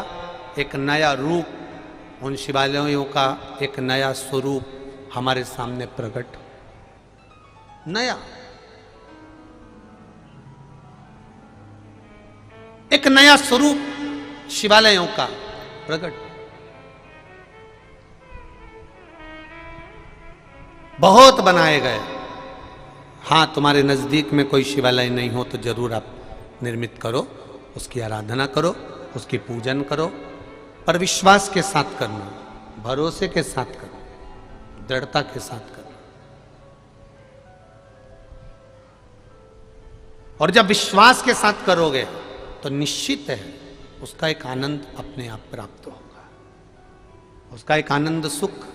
एक नया रूप, उन शिवालयों का एक नया स्वरूप हमारे सामने प्रकट, नया एक नया स्वरूप शिवालयों का प्रकट। बहुत बनाए गए। हाँ, तुम्हारे नजदीक में कोई शिवालय नहीं हो तो जरूर आप निर्मित करो, उसकी आराधना करो, उसकी पूजन करो, पर विश्वास के साथ करना, भरोसे के साथ करना, दृढ़ता के साथ करना। और जब विश्वास के साथ करोगे तो निश्चित है उसका एक आनंद अपने आप प्राप्त होगा, उसका एक आनंद सुख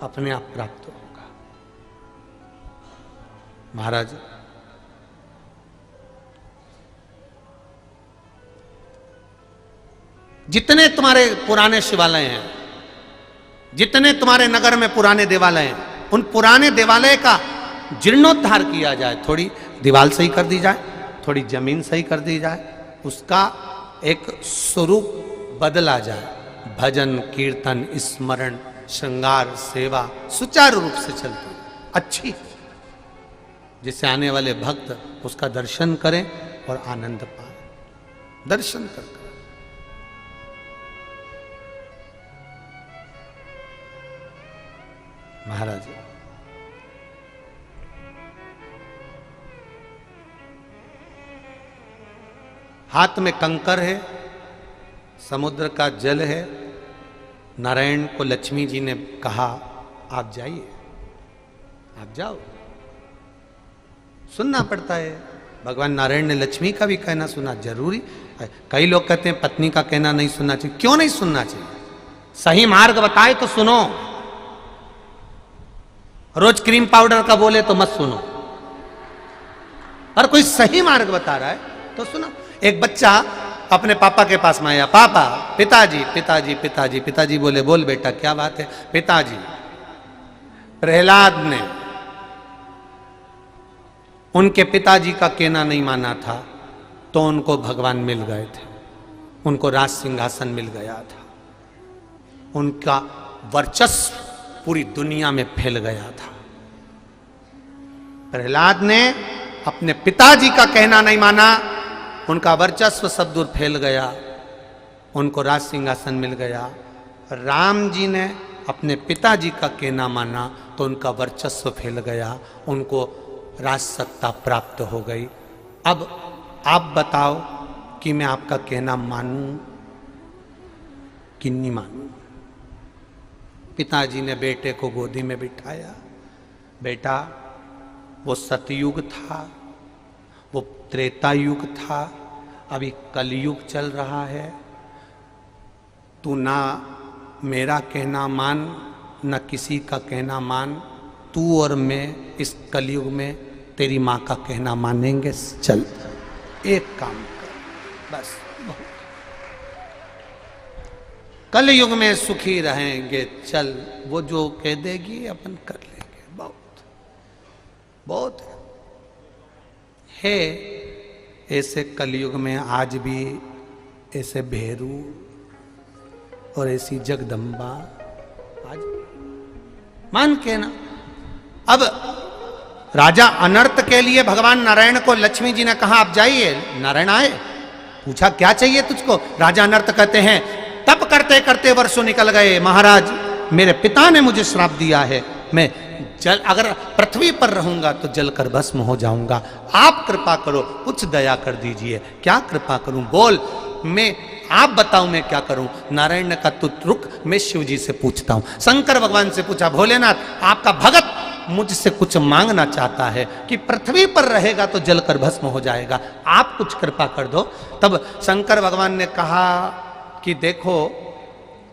अपने आप प्राप्त होगा। महाराज, जितने तुम्हारे पुराने शिवालय हैं, जितने तुम्हारे नगर में पुराने देवालय हैं, उन पुराने देवालय का जीर्णोद्धार किया जाए, थोड़ी दीवार सही कर दी जाए, थोड़ी जमीन सही कर दी जाए, उसका एक स्वरूप बदला जाए। भजन कीर्तन स्मरण श्रृंगार सेवा सुचारू रूप से चलती अच्छी, जिससे आने वाले भक्त उसका दर्शन करें और आनंद पाए, दर्शन कर। महाराज, हाथ में कंकर है, समुद्र का जल है। नारायण को लक्ष्मी जी ने कहा, आप जाइए, आप जाओ। सुनना पड़ता है। भगवान नारायण ने लक्ष्मी का भी कहना सुना, जरूरी है। कई लोग कहते हैं पत्नी का कहना नहीं सुनना चाहिए। क्यों नहीं सुनना चाहिए? सही मार्ग बताए तो सुनो। रोज क्रीम पाउडर का बोले तो मत सुनो। और कोई सही मार्ग बता रहा है तो सुनो। एक बच्चा अपने पापा के पास में आया, पापा, पिताजी पिताजी पिताजी। पिताजी बोले, बोल बेटा क्या बात है? पिताजी, प्रहलाद ने उनके पिताजी का कहना नहीं माना था तो उनको भगवान मिल गए थे, उनको राज सिंहासन मिल गया था, उनका वर्चस्व पूरी दुनिया में फैल गया था। प्रहलाद ने अपने पिताजी का कहना नहीं माना, उनका वर्चस्व सब दूर फैल गया, उनको राज सिंहासन मिल गया। राम जी ने अपने पिताजी का कहना माना तो उनका वर्चस्व फैल गया, उनको राज सत्ता प्राप्त हो गई। अब आप बताओ कि मैं आपका कहना मानूं कि नहीं मानूं? पिताजी ने बेटे को गोदी में बिठाया, बेटा वो सतयुग था, वो त्रेता युग था, अभी कलयुग चल रहा है। तू ना मेरा कहना मान न किसी का कहना मान, तू और मैं इस कलयुग में तेरी माँ का कहना मानेंगे। चल एक काम कर बस, कलयुग में सुखी रहेंगे, चल वो जो कह देगी अपन कर लेंगे। बहुत बहुत है ऐसे कलयुग में आज भी ऐसे भेरू और ऐसी जगदम्बा आज मान के ना। अब राजा अनर्त के लिए भगवान नारायण को लक्ष्मी जी ने कहा आप जाइए। नारायण आए, पूछा क्या चाहिए तुझको? राजा अनर्त कहते हैं तप करते करते वर्षों निकल गए, महाराज मेरे पिता ने मुझे श्राप दिया है, मैं जल अगर पृथ्वी पर रहूंगा तो जलकर भस्म हो जाऊंगा, आप कृपा करो, कुछ दया कर दीजिए। क्या कृपा करूं? बोल, मैं आप बताओ मैं क्या करूं? नारायण ने कहा तू रुक, मैं शिव जी से पूछता हूं। शंकर भगवान से पूछा, भोलेनाथ आपका भगत मुझसे कुछ मांगना चाहता है कि पृथ्वी पर रहेगा तो जलकर भस्म हो जाएगा, आप कुछ कृपा कर दो। तब शंकर भगवान ने कहा कि देखो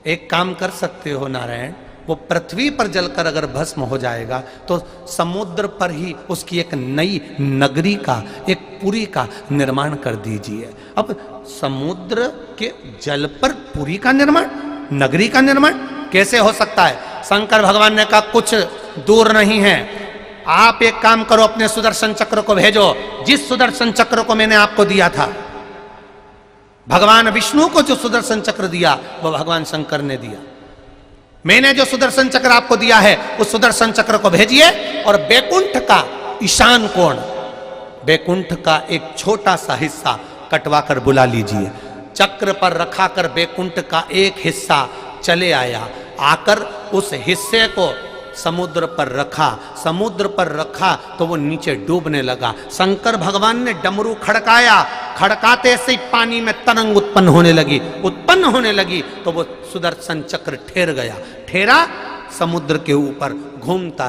एक काम कर सकते हो नारायण, वो पृथ्वी पर जलकर अगर भस्म हो जाएगा तो समुद्र पर ही उसकी एक नई नगरी का, एक पुरी का निर्माण कर दीजिए। अब समुद्र के जल पर पुरी का निर्माण, नगरी का निर्माण कैसे हो सकता है? शंकर भगवान ने कहा कुछ दूर नहीं है, आप एक काम करो, अपने सुदर्शन चक्र को भेजो, जिस सुदर्शन चक्र को मैंने आपको दिया था, भगवान विष्णु को जो सुदर्शन चक्र दिया वो भगवान शंकर ने दिया। मैंने जो सुदर्शन चक्र आपको दिया है उस सुदर्शन चक्र को भेजिए और बैकुंठ का ईशान कोण, बैकुंठ का एक छोटा सा हिस्सा कटवा कर बुला लीजिए। चक्र पर रखा कर बैकुंठ का एक हिस्सा चले आया, आकर उस हिस्से को समुद्र पर रखा, समुद्र पर रखा तो वो नीचे डूबने लगा। शंकर भगवान ने डमरू खड़काया, खड़काते से पानी में तरंग उत्पन्न होने लगी तो वो सुदर्शन चक्र ठहर गया, ठहरा, समुद्र के ऊपर घूमता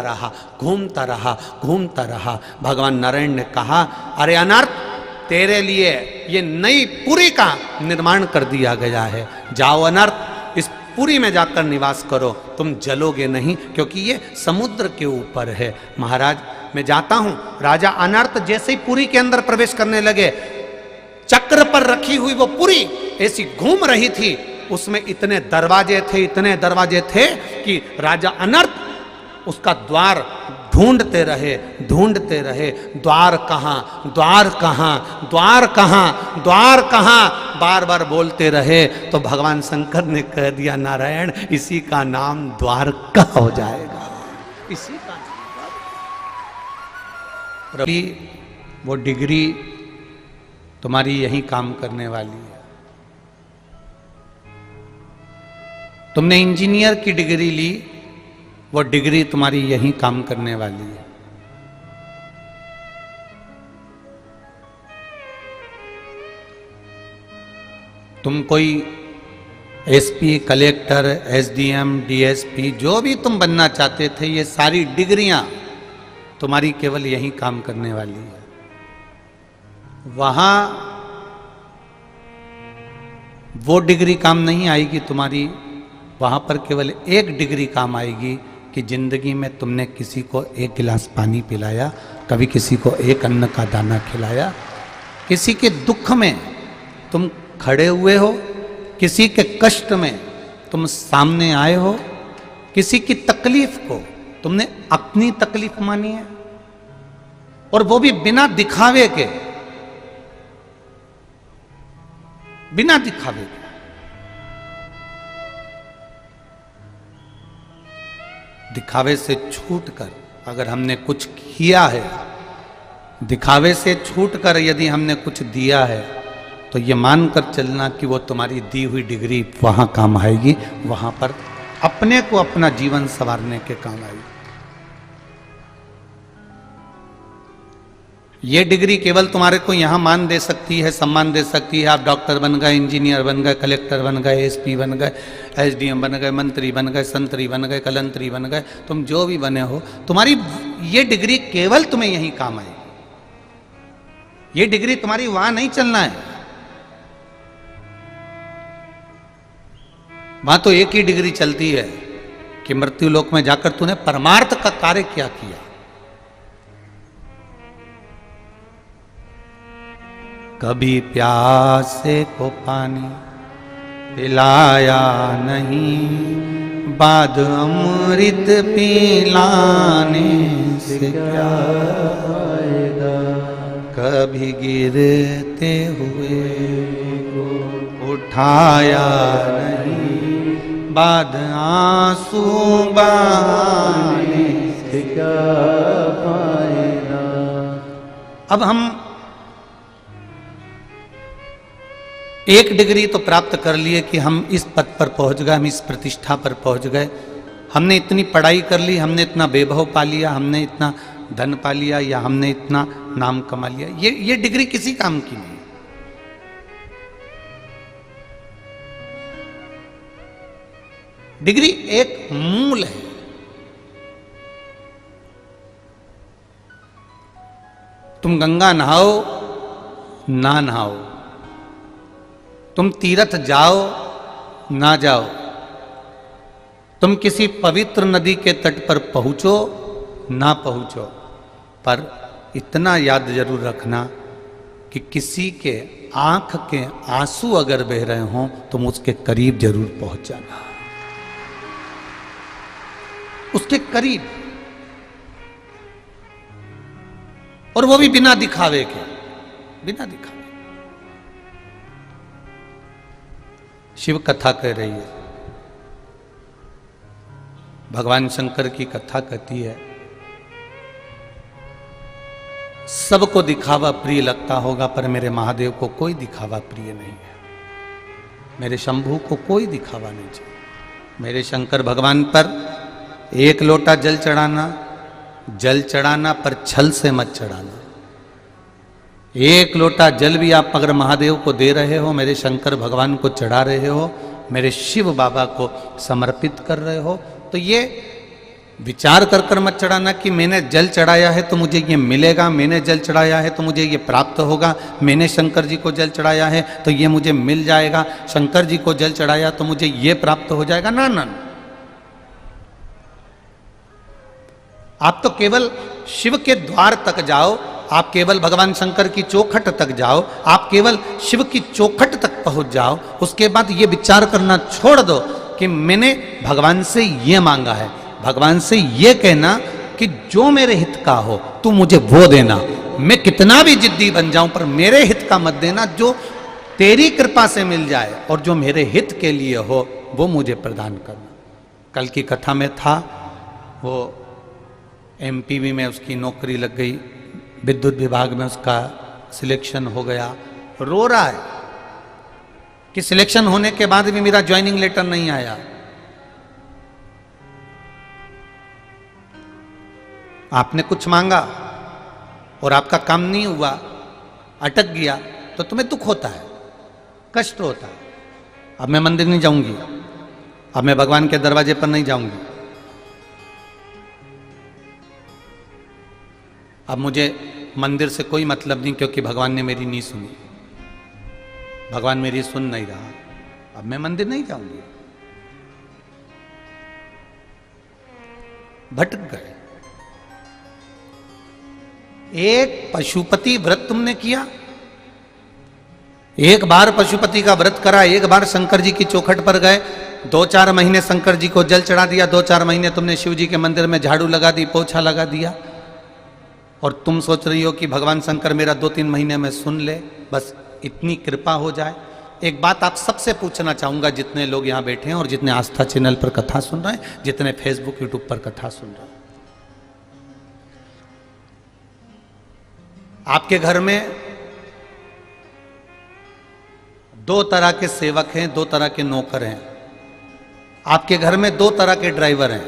रहा। भगवान नारायण ने कहा अरे अनर्थ, तेरे लिए ये नई पुरी का निर्माण कर दिया गया है, जाओ अनर्थ इस पुरी में जाकर निवास करो, तुम जलोगे नहीं क्योंकि ये समुद्र के ऊपर है। महाराज मैं जाता हूं। राजा अनर्थ जैसे ही पुरी के अंदर प्रवेश करने लगे, चक्र पर रखी हुई वो पुरी ऐसी घूम रही थी, उसमें इतने दरवाजे थे कि राजा अनर्थ उसका द्वार ढूंढते रहे, द्वार कहां, बार बार बोलते रहे। तो भगवान शंकर ने कह दिया नारायण इसी का नाम द्वारका हो जाएगा, इसी का नाम। वो डिग्री तुम्हारी यही काम करने वाली है। तुमने इंजीनियर की डिग्री ली, वो डिग्री तुम्हारी यही काम करने वाली है। तुम कोई एसपी, कलेक्टर, एसडीएम, डीएसपी जो भी तुम बनना चाहते थे, ये सारी डिग्रियां तुम्हारी केवल यही काम करने वाली है। वहां वो डिग्री काम नहीं आएगी तुम्हारी, वहां पर केवल एक डिग्री काम आएगी कि जिंदगी में तुमने किसी को एक गिलास पानी पिलाया, कभी किसी को एक अन्न का दाना खिलाया, किसी के दुख में तुम खड़े हुए हो, किसी के कष्ट में तुम सामने आए हो, किसी की तकलीफ को तुमने अपनी तकलीफ मानी है, और वो भी बिना दिखावे के, बिना दिखावे के। दिखावे से छूटकर अगर हमने कुछ किया है, दिखावे से छूटकर यदि हमने कुछ दिया है, तो ये मानकर चलना कि वो तुम्हारी दी हुई डिग्री वहां काम आएगी, वहां पर अपने को अपना जीवन संवारने के काम आएगी। ये डिग्री केवल तुम्हारे को यहां मान दे सकती है, सम्मान दे सकती है। आप डॉक्टर बन गए, इंजीनियर बन गए, कलेक्टर बन गए, एसपी बन गए, एसडीएम बन गए, मंत्री बन गए, संतरी बन गए, कलंतरी बन गए, तुम जो भी बने हो, तुम्हारी ये डिग्री केवल तुम्हें यहीं काम आएगी। ये डिग्री तुम्हारी वहां नहीं चलना है। वहां तो एक ही डिग्री चलती है कि मृत्यु लोक में जाकर तूने परमार्थ का कार्य क्या किया। कभी प्यासे को पानी पिलाया नहीं, बाद अमृत पिलाने से क्या फायदा। कभी गिरते हुए उठाया नहीं, बाद आंसू बहाने से क्या फायदा। अब हम एक डिग्री तो प्राप्त कर लिए कि हम इस पद पर पहुंच गए, हम इस प्रतिष्ठा पर पहुंच गए, हमने इतनी पढ़ाई कर ली, हमने इतना वैभव पा लिया, हमने इतना धन पा लिया, या हमने इतना नाम कमा लिया। ये डिग्री किसी काम की नहीं। डिग्री एक मूल है। तुम गंगा नहाओ ना नहाओ, तुम तीर्थ जाओ ना जाओ, तुम किसी पवित्र नदी के तट पर पहुंचो ना पहुंचो, पर इतना याद जरूर रखना कि किसी के आंख के आंसू अगर बह रहे हों, तुम उसके करीब जरूर पहुंच जाना, उसके करीब, और वो भी बिना दिखावे के, बिना दिखावे। शिव कथा कह रही है, भगवान शंकर की कथा कहती है, सबको दिखावा प्रिय लगता होगा, पर मेरे महादेव को कोई दिखावा प्रिय नहीं है, मेरे शंभू को कोई दिखावा नहीं चाहिए। मेरे शंकर भगवान पर एक लोटा जल चढ़ाना पर छल से मत चढ़ाना। एक लोटा जल भी आप अगर महादेव को दे रहे हो, मेरे शंकर भगवान को चढ़ा रहे हो, मेरे शिव बाबा को समर्पित कर रहे हो, तो ये विचार कर कर मत चढ़ाना कि मैंने जल चढ़ाया है तो मुझे ये मिलेगा, मैंने जल चढ़ाया है तो मुझे ये प्राप्त होगा, मैंने शंकर जी को जल चढ़ाया है तो ये मुझे मिल जाएगा, शंकर जी को जल चढ़ाया तो मुझे ये प्राप्त हो जाएगा। ना ना, आप तो केवल शिव के द्वार तक जाओ, आप केवल भगवान शंकर की चौखट तक जाओ, आप केवल शिव की चौखट तक पहुंच जाओ। उसके बाद ये विचार करना छोड़ दो कि मैंने भगवान से ये मांगा है, भगवान से ये कहना कि जो मेरे हित का हो तू मुझे वो देना, मैं कितना भी जिद्दी बन जाऊं पर मेरे हित का मत देना, जो तेरी कृपा से मिल जाए और जो मेरे हित के लिए हो वो मुझे प्रदान करना। कल की कथा में था, वो एमपीवी में उसकी नौकरी लग गई, विद्युत विभाग में उसका सिलेक्शन हो गया, रो रहा है कि सिलेक्शन होने के बाद भी मेरा ज्वाइनिंग लेटर नहीं आया। आपने कुछ मांगा और आपका काम नहीं हुआ, अटक गया, तो तुम्हें दुख होता है, कष्ट होता है। अब मैं मंदिर नहीं जाऊंगी, अब मैं भगवान के दरवाजे पर नहीं जाऊंगी। अब मुझे मंदिर से कोई मतलब नहीं, क्योंकि भगवान ने मेरी नहीं सुनी, भगवान मेरी सुन नहीं रहा, अब मैं मंदिर नहीं जाऊंगी। भटक गए। एक पशुपति व्रत तुमने किया, एक बार पशुपति का व्रत करा, एक बार शंकर जी की चौखट पर गए, 2-4 महीने शंकर जी को जल चढ़ा दिया, 2-4 महीने तुमने शिव जी के मंदिर में झाड़ू लगा दी, पोछा लगा दिया, और तुम सोच रही हो कि भगवान शंकर मेरा 2-3 महीने में सुन ले, बस इतनी कृपा हो जाए। एक बात आप सबसे पूछना चाहूंगा, जितने लोग यहां बैठे हैं और जितने आस्था चैनल पर कथा सुन रहे हैं, जितने फेसबुक यूट्यूब पर कथा सुन रहे हैं, आपके घर में 2 तरह के सेवक हैं, 2 तरह के नौकर हैं, आपके घर में 2 तरह के ड्राइवर हैं,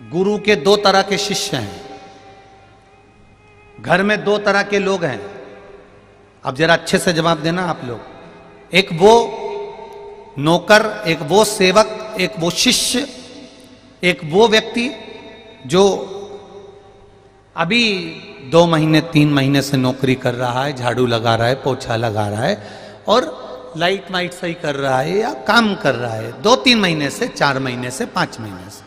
गुरु के 2 तरह के शिष्य हैं, घर में 2 तरह के लोग हैं। अब जरा अच्छे से जवाब देना आप लोग। एक वो नौकर, एक वो सेवक, एक वो शिष्य, एक वो व्यक्ति जो अभी 2 महीने 3 महीने से नौकरी कर रहा है, झाड़ू लगा रहा है, पोछा लगा रहा है और लाइट वाइट सही कर रहा है या काम कर रहा है 2-3 महीने से, 4 महीने से, 5 महीने से।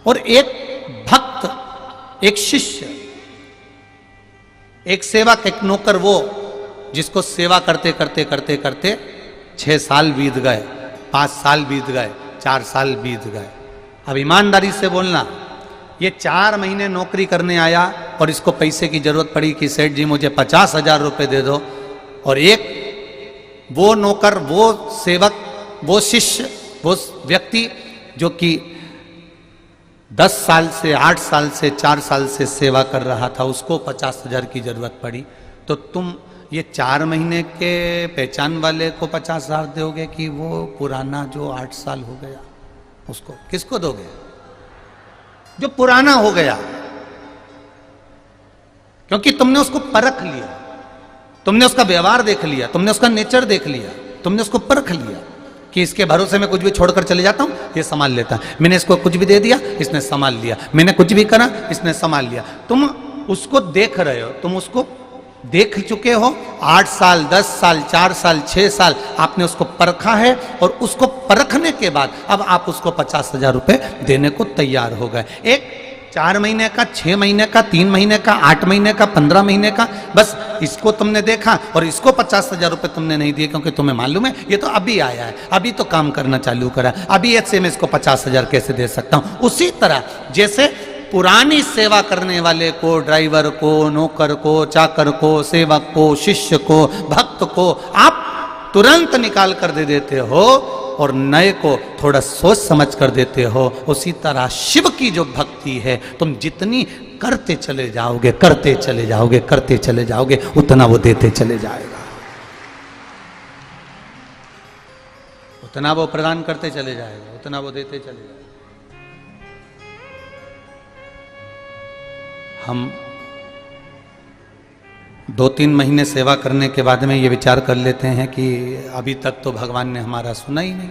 और एक भक्त, एक शिष्य, एक सेवक, एक नौकर, वो जिसको सेवा करते करते करते करते 6 साल बीत गए, 5 साल बीत गए, 4 साल बीत गए। अब ईमानदारी से बोलना, ये 4 महीने नौकरी करने आया और इसको पैसे की जरूरत पड़ी कि सेठ जी मुझे 50,000 रुपए दे दो, और एक वो नौकर, वो सेवक, वो शिष्य, वो व्यक्ति जो कि 10 साल से, 8 साल से, 4 साल से सेवा कर रहा था, उसको 50,000 की जरूरत पड़ी, तो तुम ये 4 महीने के पहचान वाले को 50,000 दोगे कि वो पुराना जो 8 साल हो गया उसको? किसको दोगे? जो पुराना हो गया, क्योंकि तुमने उसको परख लिया, तुमने उसका व्यवहार देख लिया, तुमने उसका नेचर देख लिया, तुमने उसको परख लिया कि इसके भरोसे में कुछ भी छोड़कर चले जाता हूं, ये संभाल लेता है, मैंने इसको कुछ भी दे दिया, इसने संभाल लिया, मैंने कुछ भी करा, इसने संभाल लिया। तुम उसको देख रहे हो, तुम उसको देख चुके हो, 8 साल, 10 साल, 4 साल, 6 साल आपने उसको परखा है, और उसको परखने के बाद अब आप उसको 50,000 रुपए देने को तैयार हो गए। एक 4 महीने का, 6 महीने का, 3 महीने का, 8 महीने का, 15 महीने का, बस इसको तुमने देखा और इसको 50,000 रुपए तुमने नहीं दिए, क्योंकि तुम्हें मालूम है ये तो अभी आया है, अभी तो काम करना चालू करा, अभी ऐसे में इसको 50,000 कैसे दे सकता हूं। उसी तरह जैसे पुरानी सेवा करने वाले को, ड्राइवर को, नौकर को, चाकर को, सेवक को, शिष्य को, भक्त को आप तुरंत निकाल कर दे देते हो और नए को थोड़ा सोच समझ कर देते हो, उसी तरह शिव की जो भक्ति है, तुम जितनी करते चले जाओगे, करते चले जाओगे, करते चले जाओगे, उतना वो देते चले जाएगा, उतना वो प्रदान करते चले जाएगा, उतना वो देते चले जाएगा। हम 2-3 महीने सेवा करने के बाद में ये विचार कर लेते हैं कि अभी तक तो भगवान ने हमारा सुना ही नहीं।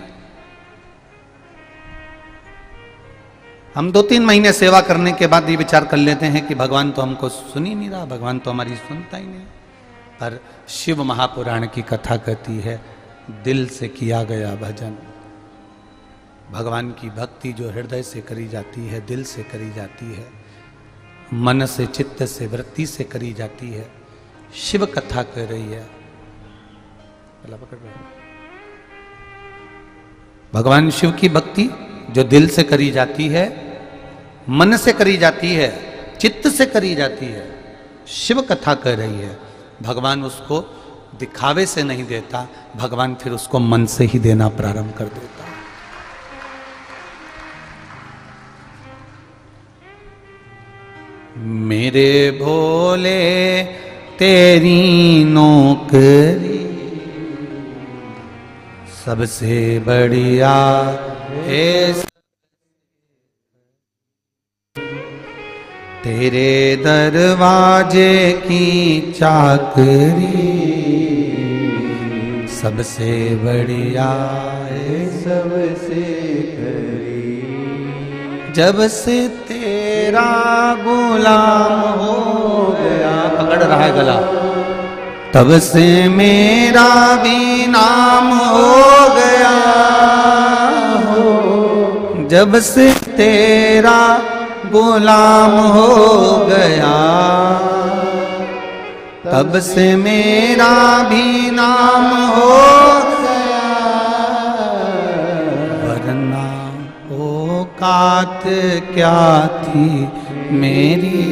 हम 2-3 महीने सेवा करने के बाद ये विचार कर लेते हैं कि भगवान तो हमको सुन ही नहीं रहा, भगवान तो हमारी सुनता ही नहीं। पर शिव महापुराण की कथा कहती है, दिल से किया गया भजन, भगवान की भक्ति जो हृदय से करी जाती है, दिल से करी जाती है, मन से, चित्त से, वृत्ति से करी जाती है, शिव कथा कह रही है। भगवान शिव की भक्ति जो दिल से करी जाती है, मन से करी जाती है, चित्त से करी जाती है, शिव कथा कह रही है। भगवान उसको दिखावे से नहीं देता, भगवान फिर उसको मन से ही देना प्रारंभ कर देता। मेरे भोले तेरी नौकरी सबसे बढ़िया है, तेरे दरवाजे की चाकरी सबसे बढ़िया है, सबसे करी, जब से तेरे तेरा गुलाम हो गया, पकड़ रहा है गला, तब से मेरा भी नाम हो गया हो, जब से तेरा गुलाम हो गया, तब से मेरा भी नाम हो गया, वरना औकात क्या थी मेरी,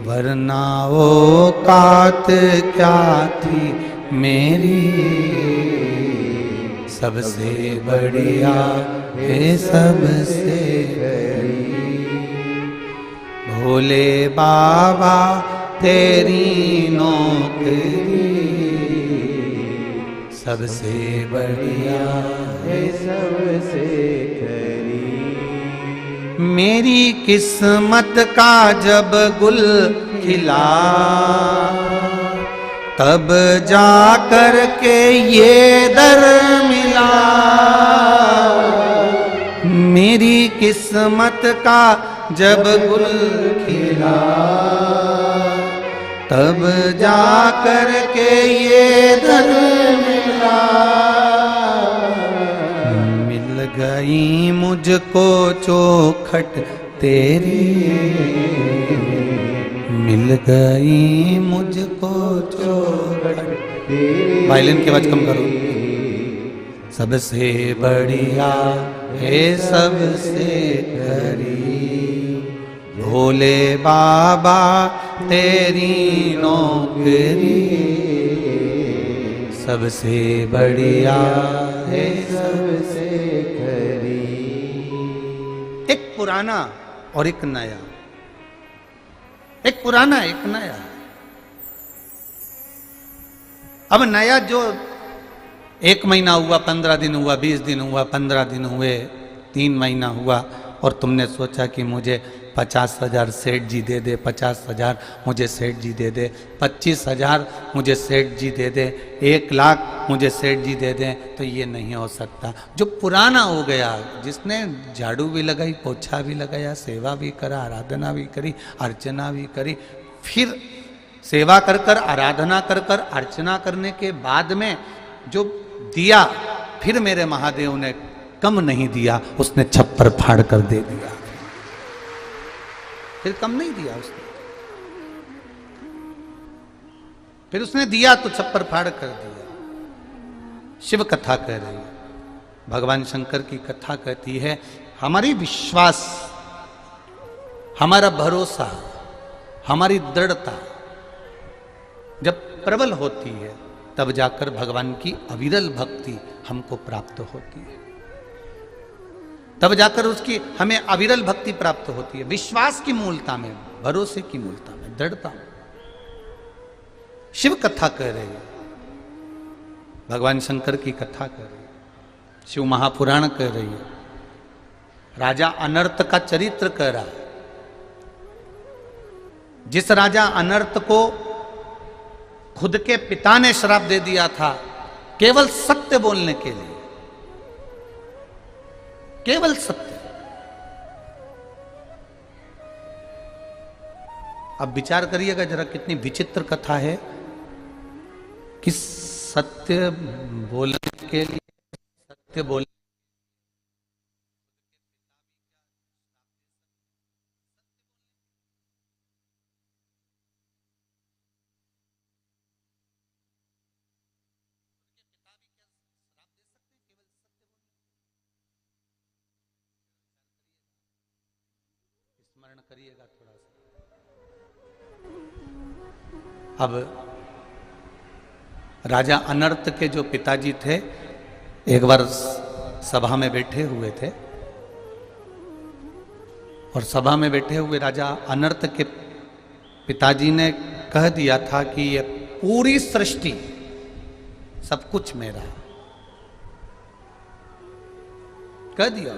वरना औकात क्या थी मेरी, सबसे बढ़िया है सबसे भोले बाबा तेरी नौकरी, सबसे बढ़िया है सबसे खरी। मेरी किस्मत का जब गुल खिला, तब जा कर के ये दर मिला, मेरी किस्मत का जब गुल खिला, तब जा कर के ये दर मिला, मिल गई मुझको चौखट तेरी, मिल गई मुझको चौखट तेरी। वायलिन की आवाज कम करो। सबसे बढ़िया है सबसे करीब भोले बाबा तेरी नौकरी, सबसे बढ़िया है सबसे खरी। एक पुराना और एक नया, एक पुराना एक नया। अब नया जो 1 महीना हुआ, 15 दिन हुआ, 20 दिन हुआ, 15 दिन हुए, 3 महीना हुआ, और तुमने सोचा कि मुझे 50,000 सेठ जी दे दे, 50,000 मुझे सेठ जी दे दे, 25,000 मुझे सेठ जी दे दे, 1 लाख मुझे सेठ जी दे दें, तो ये नहीं हो सकता। जो पुराना हो गया, जिसने झाड़ू भी लगाई, पोछा भी लगाया, सेवा भी करा, आराधना भी करी, अर्चना भी करी, फिर सेवा कर कर, आराधना कर कर, अर्चना करने के बाद में जो दिया, फिर मेरे महादेव ने कम नहीं दिया, उसने छप्पर फाड़ कर दे दिया, फिर कम नहीं दिया उसने, फिर उसने दिया तो छप्पर फाड़ कर दिया। शिव कथा कह रही है, भगवान शंकर की कथा कहती है, हमारी विश्वास, हमारा भरोसा, हमारी दृढ़ता जब प्रबल होती है, तब जाकर भगवान की अविरल भक्ति हमको प्राप्त होती है, तब जाकर उसकी हमें अविरल भक्ति प्राप्त होती है। विश्वास की मूलता में, भरोसे की मूलता में, दृढ़ता में। शिव कथा कह रही है, भगवान शंकर की कथा कह रही है, शिव महापुराण कह रही है, राजा अनर्त का चरित्र कह रहा है। जिस राजा अनर्त को खुद के पिता ने श्राप दे दिया था, केवल सत्य बोलने के लिए, केवल सत्य। अब विचार करिएगा जरा, कितनी विचित्र कथा है कि सत्य बोलने के लिए, सत्य बोलने स्मरण करिएगा थोड़ा सा। अब राजा अनर्त के जो पिताजी थे, एक बार सभा में बैठे हुए थे, और सभा में बैठे हुए राजा अनर्त के पिताजी ने कह दिया था कि ये पूरी सृष्टि, सब कुछ मेरा है, कह दिया।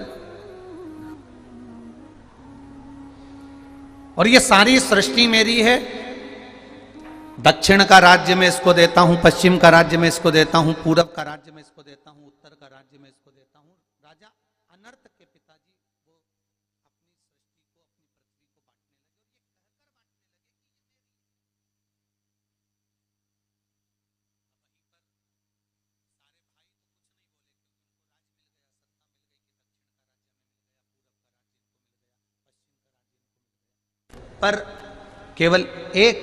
और ये सारी सृष्टि मेरी है, दक्षिण का राज्य में इसको देता हूं, पश्चिम का राज्य में इसको देता हूं, पूरब का राज्य में इसको देता हूं, उत्तर का राज्य में इसको देता हूं। राजा अनर्त के पिताजी वो अपनी सृष्टि पर केवल एक,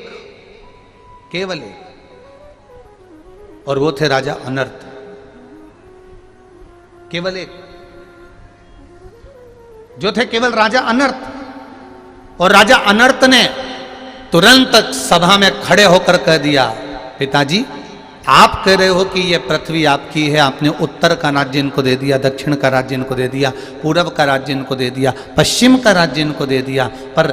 और वो थे राजा अनर्त। केवल एक जो थे, केवल राजा अनर्त। और राजा अनर्त ने तुरंत सभा में खड़े होकर कह दिया, पिताजी आप कह रहे हो कि ये पृथ्वी आपकी है, आपने उत्तर का राज्य इनको दे दिया, दक्षिण का राज्य इनको दे दिया, पूरब का राज्य इनको दे दिया, पश्चिम का राज्य इनको दे दिया, पर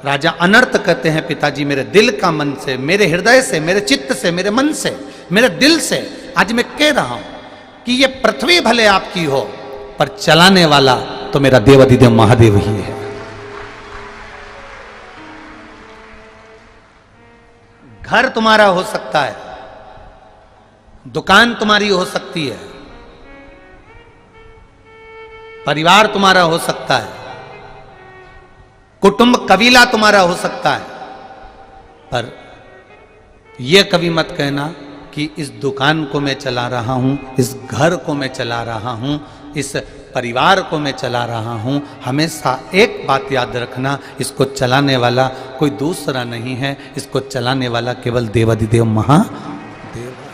राजा अनर्त कहते हैं पिताजी मेरे दिल का मन से, मेरे हृदय से, मेरे चित्त से, मेरे मन से, मेरे दिल से आज मैं कह रहा हूं कि ये पृथ्वी भले आपकी हो, पर चलाने वाला तो मेरा देवाधिदेव महादेव ही है। घर तुम्हारा हो सकता है, दुकान तुम्हारी हो सकती है, परिवार तुम्हारा हो सकता है, कुटुंब कबीला तुम्हारा हो सकता है, पर यह कभी मत कहना कि इस दुकान को मैं चला रहा हूं, इस घर को मैं चला रहा हूं, इस परिवार को मैं चला रहा हूं। हमेशा एक बात याद रखना, इसको चलाने वाला कोई दूसरा नहीं है, इसको चलाने वाला केवल देवाधिदेव महादेव है।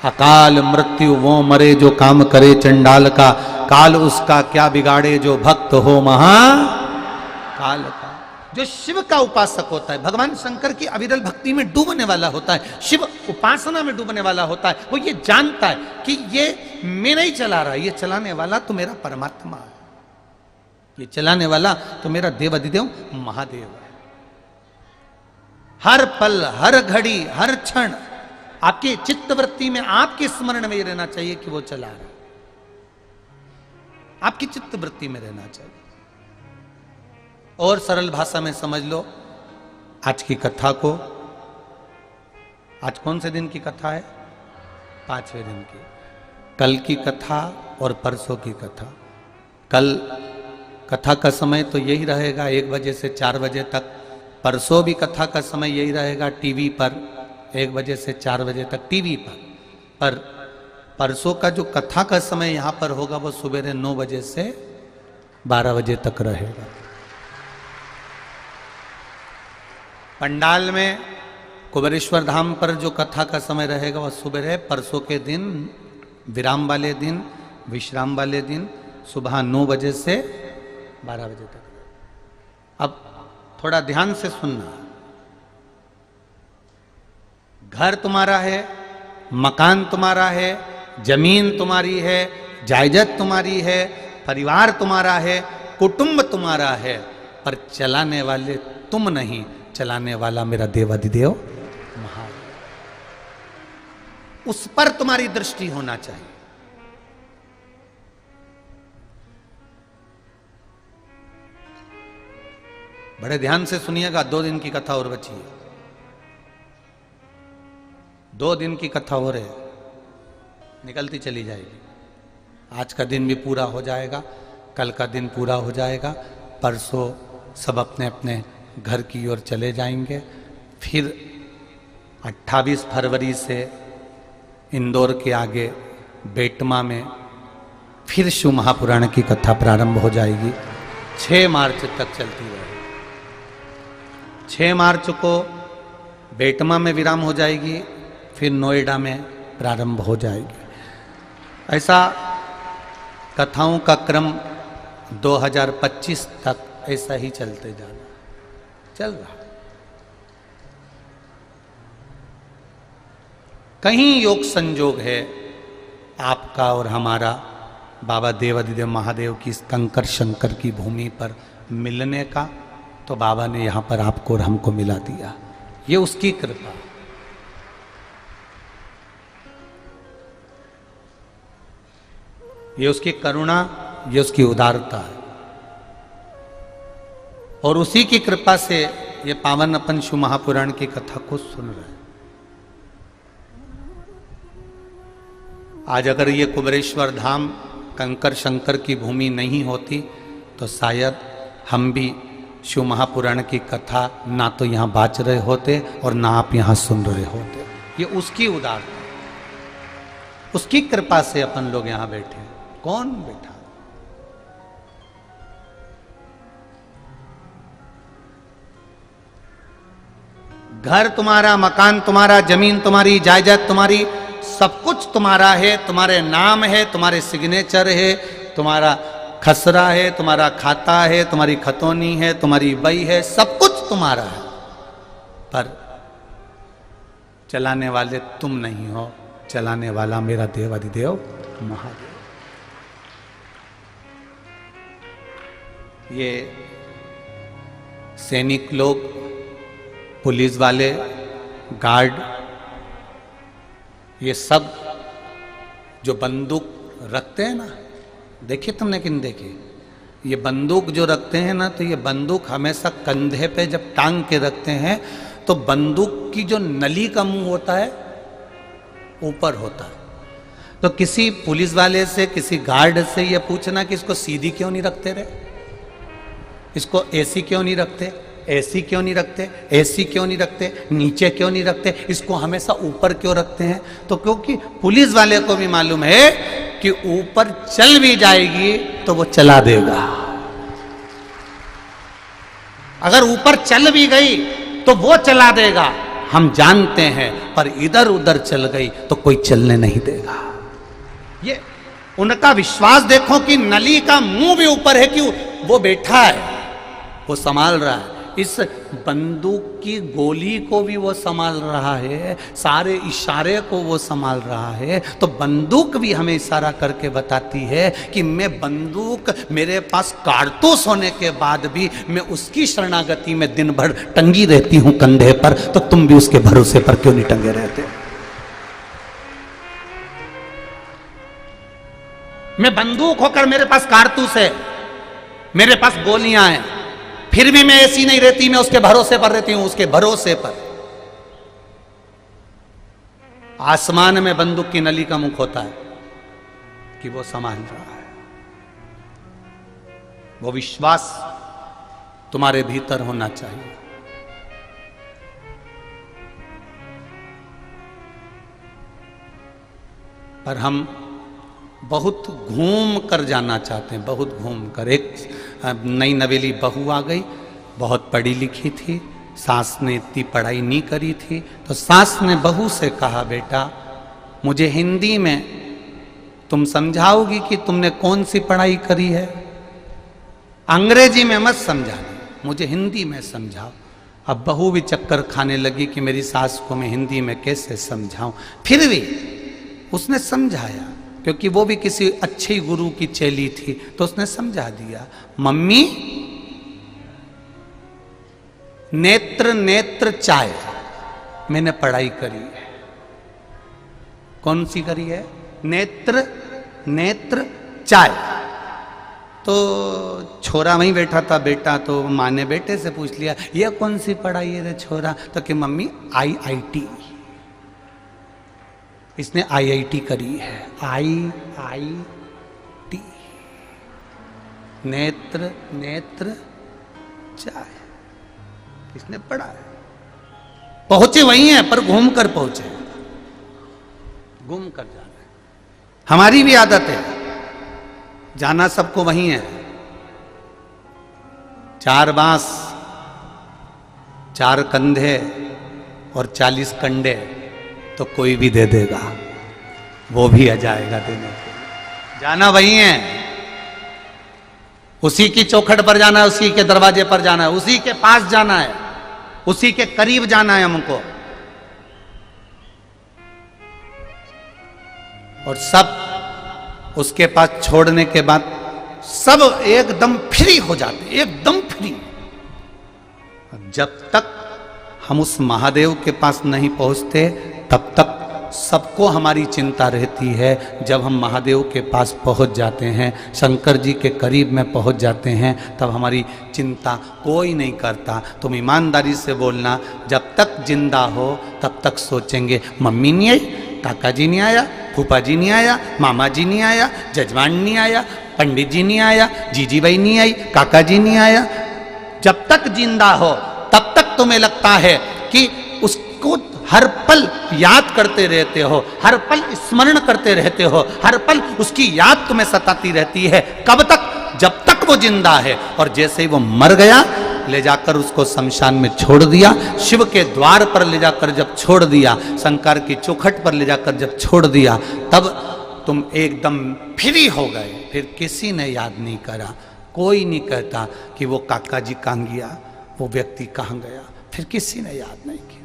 अकाल मृत्यु वो मरे जो काम करे चंडाल का, काल उसका क्या बिगाड़े जो भक्त हो महाकाल का। जो शिव का उपासक होता है, भगवान शंकर की अविरल भक्ति में डूबने वाला होता है, शिव उपासना में डूबने वाला होता है, वो ये जानता है कि ये मैं नहीं चला रहा, ये चलाने वाला तो मेरा परमात्मा है, ये चलाने वाला तो मेरा देवाधिदेव महादेव है। हर पल, हर घड़ी, हर क्षण आपके चित्तवृत्ति में, आपके स्मरण में रहना चाहिए कि वो चला रहा है, आपकी चित्तवृत्ति में रहना चाहिए। और सरल भाषा में समझ लो आज की कथा को। आज कौन से दिन की कथा है? 5वें दिन की। कल की कथा और परसों की कथा। कल कथा का समय तो यही रहेगा 1 बजे से 4 बजे तक। परसों भी कथा का समय यही रहेगा टीवी पर 1 बजे से 4 बजे तक टीवी पर परसों का जो कथा का समय यहाँ पर होगा वो सुबह 9 बजे से 12 बजे तक रहेगा। पंडाल में कुबेरेश्वर धाम पर जो कथा का समय रहेगा वह सुबह है, परसों के दिन विराम वाले दिन, विश्राम वाले दिन सुबह 9 बजे से 12 बजे तक। अब थोड़ा ध्यान से सुनना। घर तुम्हारा है, मकान तुम्हारा है, जमीन तुम्हारी है, जायदाद तुम्हारी है, परिवार तुम्हारा है, कुटुंब तुम्हारा है, पर चलाने वाले तुम नहीं, चलाने वाला मेरा देवाधिदेव महादेव। उस पर तुम्हारी दृष्टि होना चाहिए। बड़े ध्यान से सुनिएगा। 2 दिन की कथा और बची है, 2 दिन की कथा हो रही है, निकलती चली जाएगी। आज का दिन भी पूरा हो जाएगा, कल का दिन पूरा हो जाएगा, परसों सब अपने अपने घर की ओर चले जाएंगे। फिर 28 फरवरी से इंदौर के आगे बेटमा में फिर शिव महापुराण की कथा प्रारंभ हो जाएगी। 6 मार्च तक चलती रहेगी। 6 मार्च को बेटमा में विराम हो जाएगी, फिर नोएडा में प्रारंभ हो जाएगी। ऐसा कथाओं का क्रम 2025 तक ऐसा ही चलते जाना चल रहा। कहीं योग संजोग है आपका और हमारा बाबा देवाधिदेव महादेव की इस कंकर शंकर की भूमि पर मिलने का, तो बाबा ने यहां पर आपको और हमको मिला दिया। ये उसकी कृपा, ये उसकी करुणा, ये उसकी उदारता है। और उसी की कृपा से ये पावन अपन शिव महापुराण की कथा को सुन रहे हैं। आज अगर ये कुबेरेश्वर धाम कंकर शंकर की भूमि नहीं होती तो शायद हम भी शिव महापुराण की कथा ना तो यहाँ बाच रहे होते और ना आप यहाँ सुन रहे होते। ये उसकी उदारता, उसकी कृपा से अपन लोग यहाँ बैठे हैं। कौन बैठा? घर तुम्हारा, मकान तुम्हारा, जमीन तुम्हारी, जायदाद तुम्हारी, सब कुछ तुम्हारा है, तुम्हारे नाम है, तुम्हारे सिग्नेचर है, तुम्हारा खसरा है, तुम्हारा खाता है, तुम्हारी खतौनी है, तुम्हारी बई है, सब कुछ तुम्हारा है, पर चलाने वाले तुम नहीं हो, चलाने वाला मेरा देवाधिदेव महादेव। ये सैनिक लोग, पुलिस वाले, गार्ड, ये सब जो बंदूक रखते हैं ना, देखिए तुमने किन देखे, ये बंदूक जो रखते हैं ना, तो ये बंदूक हमेशा कंधे पे जब टांग के रखते हैं तो बंदूक की जो नली का मुंह होता है ऊपर होता है। तो किसी पुलिस वाले से, किसी गार्ड से ये पूछना कि इसको सीधी क्यों नहीं रखते रे, इसको ऐसी क्यों नहीं रखते, ऐसी क्यों नहीं रखते, ऐसी क्यों नहीं रखते, नीचे क्यों नहीं रखते, इसको हमेशा ऊपर क्यों रखते हैं? तो क्योंकि पुलिस वाले को भी मालूम है कि ऊपर चल भी जाएगी तो वो चला देगा, अगर ऊपर चल भी गई तो वो चला देगा, हम जानते हैं, पर इधर उधर चल गई तो कोई चलने नहीं देगा। ये उनका विश्वास देखो कि नली का मुंह भी ऊपर है, कि वो बैठा है, वो संभाल रहा है, इस बंदूक की गोली को भी वो संभाल रहा है, सारे इशारे को वो संभाल रहा है। तो बंदूक भी हमें इशारा करके बताती है कि मैं बंदूक, मेरे पास कारतूस होने के बाद भी मैं उसकी शरणागति में दिन भर टंगी रहती हूं कंधे पर, तो तुम भी उसके भरोसे पर क्यों नहीं टंगे रहते? मैं बंदूक होकर मेरे पास कारतूस है, मेरे पास गोलियां हैं, फिर भी मैं ऐसी नहीं रहती, मैं उसके भरोसे पर रहती हूं, उसके भरोसे पर। आसमान में बंदूक की नली का मुख होता है कि वो संभाल रहा है। वो विश्वास तुम्हारे भीतर होना चाहिए। पर हम बहुत घूम कर जाना चाहते हैं, बहुत घूम कर। एक नई नवेली बहू आ गई, बहुत पढ़ी लिखी थी, सास ने इतनी पढ़ाई नहीं करी थी, तो सास ने बहू से कहा, बेटा मुझे हिंदी में तुम समझाओगी कि तुमने कौन सी पढ़ाई करी है, अंग्रेजी में मत समझाना, मुझे हिंदी में समझाओ। अब बहू भी चक्कर खाने लगी कि मेरी सास को मैं हिंदी में कैसे समझाऊं। फिर भी उसने समझाया, क्योंकि वो भी किसी अच्छे गुरु की चेली थी, तो उसने समझा दिया, मम्मी नेत्र नेत्र चाय, मैंने पढ़ाई करी है। कौन सी करी है? नेत्र नेत्र चाय। तो छोरा वहीं बैठा था, बेटा, तो माँ ने बेटे से पूछ लिया, ये कौन सी पढ़ाई है रे छोरा? तो कि मम्मी IIT, इसने IIT करी है, IIT, नेत्र नेत्र चाय, इसने पढ़ा है। पहुंचे वही हैं, पर घूम कर पहुंचे, घूम कर जाना है। हमारी भी आदत है, जाना सबको वही है। 4 बांस, 4 कंधे और 40 कंडे तो कोई भी दे देगा, वो भी आ जाएगा देने के लिए। जाना वही है, उसी की चौखट पर जाना है, उसी के दरवाजे पर जाना है, उसी के पास जाना है, उसी के करीब जाना है हमको। और सब उसके पास छोड़ने के बाद सब एकदम फ्री हो जाते, एकदम फ्री। जब तक हम उस महादेव के पास नहीं पहुंचते तब तक सबको हमारी चिंता रहती है। जब हम महादेव के पास पहुंच जाते हैं, शंकर जी के करीब में पहुंच जाते हैं, तब हमारी चिंता कोई नहीं करता। तुम ईमानदारी से बोलना, जब तक जिंदा हो तब तक सोचेंगे मम्मी नहीं आई, काका जी नहीं आया, फूफा जी नहीं आया, मामा जी नहीं आया, जजमान नहीं आया, पंडित जी नहीं आया, जीजी भाई नहीं आई, काका जी नहीं आया। जब तक जिंदा हो तब तक तुम्हें लगता है कि उसको हर पल याद करते रहते हो, हर पल स्मरण करते रहते हो, हर पल उसकी याद तुम्हें सताती रहती है। कब तक? जब तक वो जिंदा है। और जैसे ही वो मर गया, ले जाकर उसको शमशान में छोड़ दिया। शिव के द्वार पर ले जाकर जब छोड़ दिया, शंकर की चौखट पर ले जाकर जब छोड़ दिया, तब तुम एकदम फ्री हो गए। फिर किसी ने याद नहीं करा, कोई नहीं कहता कि वो काका जी कहाँ गया, वो व्यक्ति कहाँ गया, फिर किसी ने याद नहीं किया।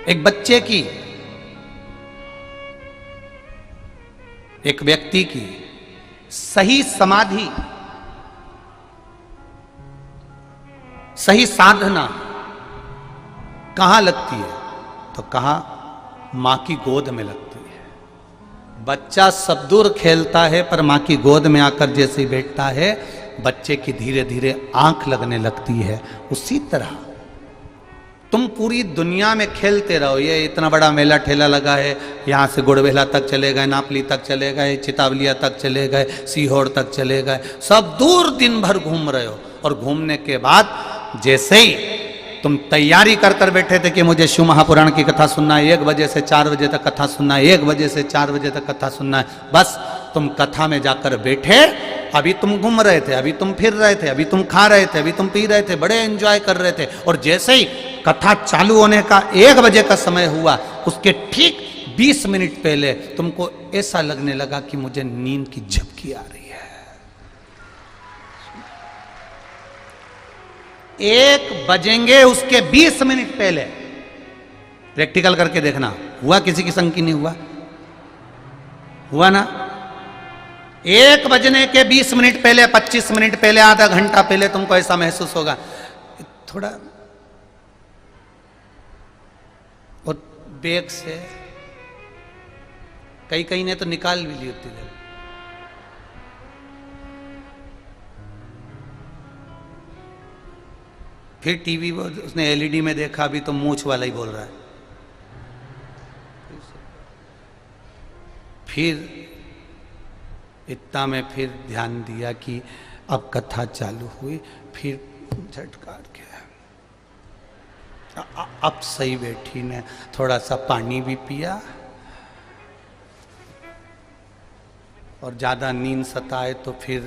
एक बच्चे की, एक व्यक्ति की सही समाधि, सही साधना कहां लगती है? तो कहा मां की गोद में लगती है। बच्चा सब दूर खेलता है, पर मां की गोद में आकर जैसे ही बैठता है, बच्चे की धीरे धीरे आंख लगने लगती है। उसी तरह तुम पूरी दुनिया में खेलते रहो। ये इतना बड़ा मेला ठेला लगा है, यहाँ से गुड़बेला तक चले गए, नापली तक चले गए, चितावलिया तक चले गए, सीहोर तक चले गए, सब दूर दिन भर घूम रहे हो। और घूमने के बाद जैसे ही तुम तैयारी कर कर बैठे थे कि मुझे शिव महापुराण की कथा सुनना है, 1 बजे से 4 बजे तक कथा सुनना है, 1 बजे से 4 बजे तक कथा सुनना है, बस तुम कथा में जाकर बैठे। अभी तुम घूम रहे थे, अभी तुम फिर रहे थे, अभी तुम खा रहे थे, अभी तुम पी रहे थे, बड़े एंजॉय कर रहे थे। और जैसे ही कथा चालू होने का 1 बजे का समय हुआ, उसके ठीक 20 मिनट पहले तुमको ऐसा लगने लगा कि मुझे नींद की झपकी आ रही है। 1 बजेंगे उसके 20 मिनट पहले। प्रैक्टिकल करके देखना, हुआ किसी की संग की नहीं हुआ? हुआ ना? 1 बजने के 20 मिनट पहले, 25 मिनट पहले, आधा घंटा पहले तुमको ऐसा महसूस होगा। थोड़ा और बैग से कई ने तो निकाल भी ली होती है। फिर टीवी उसने एलईडी में देखा, अभी तो मूंछ वाला ही बोल रहा है। फिर इतना में फिर ध्यान दिया कि अब कथा चालू हुई, फिर झटकार के अब सही बैठी ने थोड़ा सा पानी भी पिया, और ज़्यादा नींद सताए तो फिर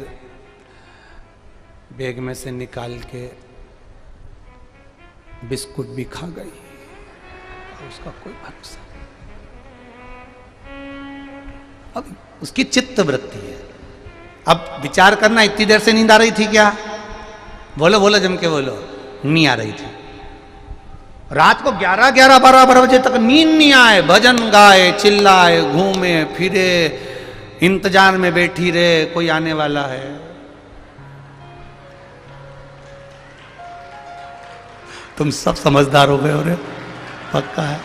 बैग में से निकाल के बिस्कुट भी खा गई। उसका कोई भरोसा नहीं। अब उसकी चित्त वृत्ति है। अब विचार करना, इतनी देर से नींद आ रही थी क्या? बोलो बोलो, जम के बोलो। नहीं आ रही थी। रात को 11-12 बजे तक नींद नहीं आए, भजन गाए, चिल्लाए, घूमे फिरे, इंतजार में बैठी रहे कोई आने वाला है। तुम सब समझदार हो गए हो रे, पक्का है।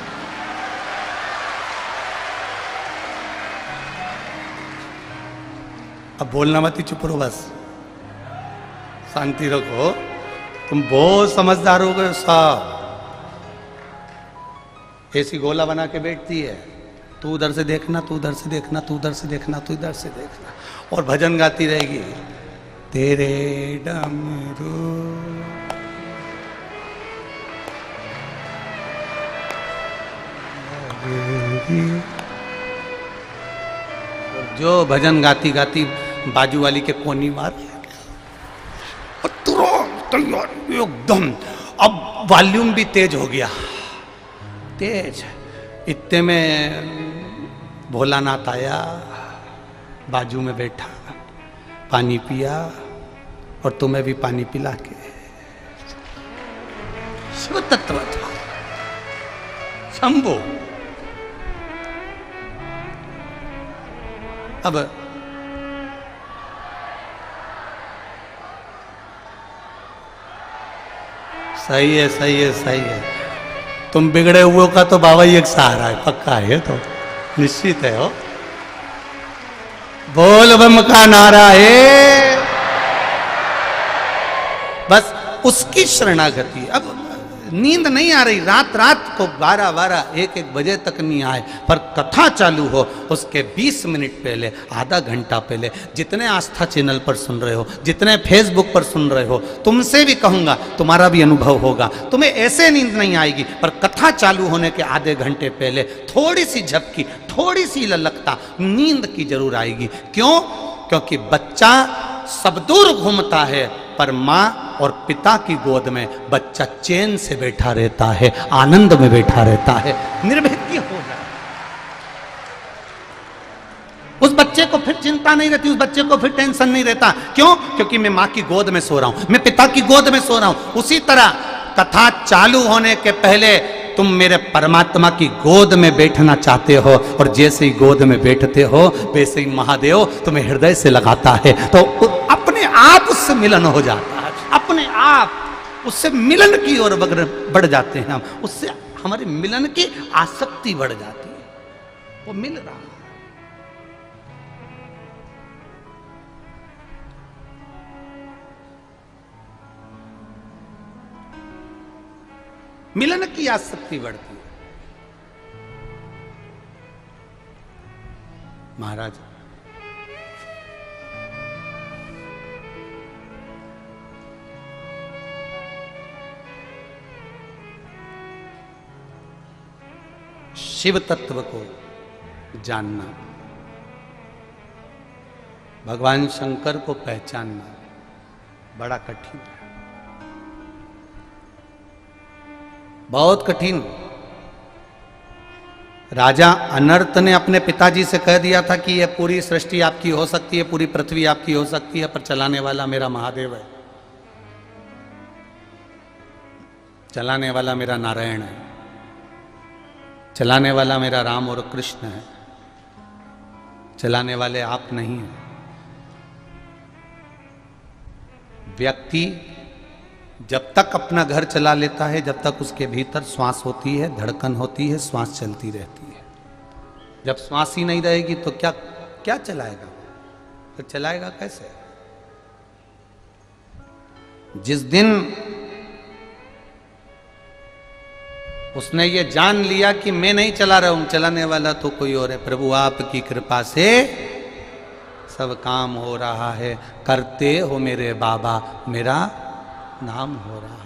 अब बोलना मत, ही चुप रहो, बस शांति रखो। तुम बहुत समझदार हो गए साहब। ऐसी गोला बना के बैठती है, तू उधर से देखना, तू उधर से देखना, तू उधर से देखना, तू इधर से देखना, और भजन गाती रहेगी। तेरे डमरू जो भजन गाती गाती बाजू वाली के कोनी मार, और तुरंत एकदम अब वॉल्यूम भी तेज हो गया, तेज। इतने में भोलानाथ आया, बाजू में बैठा, पानी पिया, और तुम्हें भी पानी पिला के। शिव तत्व था, शंभो। अब सही है, सही है, सही है। तुम बिगड़े हुए का तो बाबा ही एक सहारा है, पक्का है, तो निश्चित है। हो बोल बम का नारा है, बस उसकी शरणागति। अब नींद नहीं आ रही, रात रात को 12-12, 1-1 बजे तक नहीं आए, पर कथा चालू हो उसके 20 मिनट पहले, आधा घंटा पहले, जितने आस्था चैनल पर सुन रहे हो, जितने फेसबुक पर सुन रहे हो, तुमसे भी कहूंगा, तुम्हारा भी अनुभव होगा। तुम्हें ऐसे नींद नहीं आएगी, पर कथा कथा चालू होने के आधे घंटे पहले थोड़ी सी झपकी, थोड़ी सी ललकता, नींद की जरूर आएगी। क्यों? क्योंकि बच्चा सब दूर घूमता है, पर मां और पिता की गोद में बच्चा चैन से बैठा रहता है, आनंद में बैठा रहता है, निर्भीक हो जाता है। उस बच्चे को फिर चिंता नहीं रहती, उस बच्चे को फिर टेंशन नहीं रहता। क्यों? क्योंकि मैं मां की गोद में सो रहा हूं, मैं पिता की गोद में सो रहा हूं। उसी तरह कथा चालू होने के पहले तुम मेरे परमात्मा की गोद में बैठना चाहते हो, और जैसे ही गोद में बैठते हो वैसे ही महादेव तुम्हें हृदय से लगाता है, तो अपने आप उससे मिलन हो जाता है, अपने आप उससे मिलन की ओर बढ़ जाते हैं हम, उससे हमारे मिलन की आसक्ति बढ़ जाती है। वो मिल रहा है। मिलन की आसक्ति बढ़ती है। महाराज शिव तत्व को जानना, भगवान शंकर को पहचानना बड़ा कठिन है, बहुत कठिन। राजा अनर्त ने अपने पिताजी से कह दिया था कि यह पूरी सृष्टि आपकी हो सकती है, पूरी पृथ्वी आपकी हो सकती है, पर चलाने वाला मेरा महादेव है, चलाने वाला मेरा नारायण है, चलाने वाला मेरा राम और कृष्ण है, चलाने वाले आप नहीं हैं। व्यक्ति जब तक अपना घर चला लेता है, जब तक उसके भीतर श्वास होती है, धड़कन होती है, श्वास चलती रहती है। जब श्वास ही नहीं रहेगी तो क्या क्या चलाएगा? तो चलाएगा कैसे? जिस दिन उसने ये जान लिया कि मैं नहीं चला रहा हूं, चलाने वाला तो कोई और है, प्रभु आपकी कृपा से सब काम हो रहा है, करते हो मेरे बाबा, मेरा नाम हो रहा है।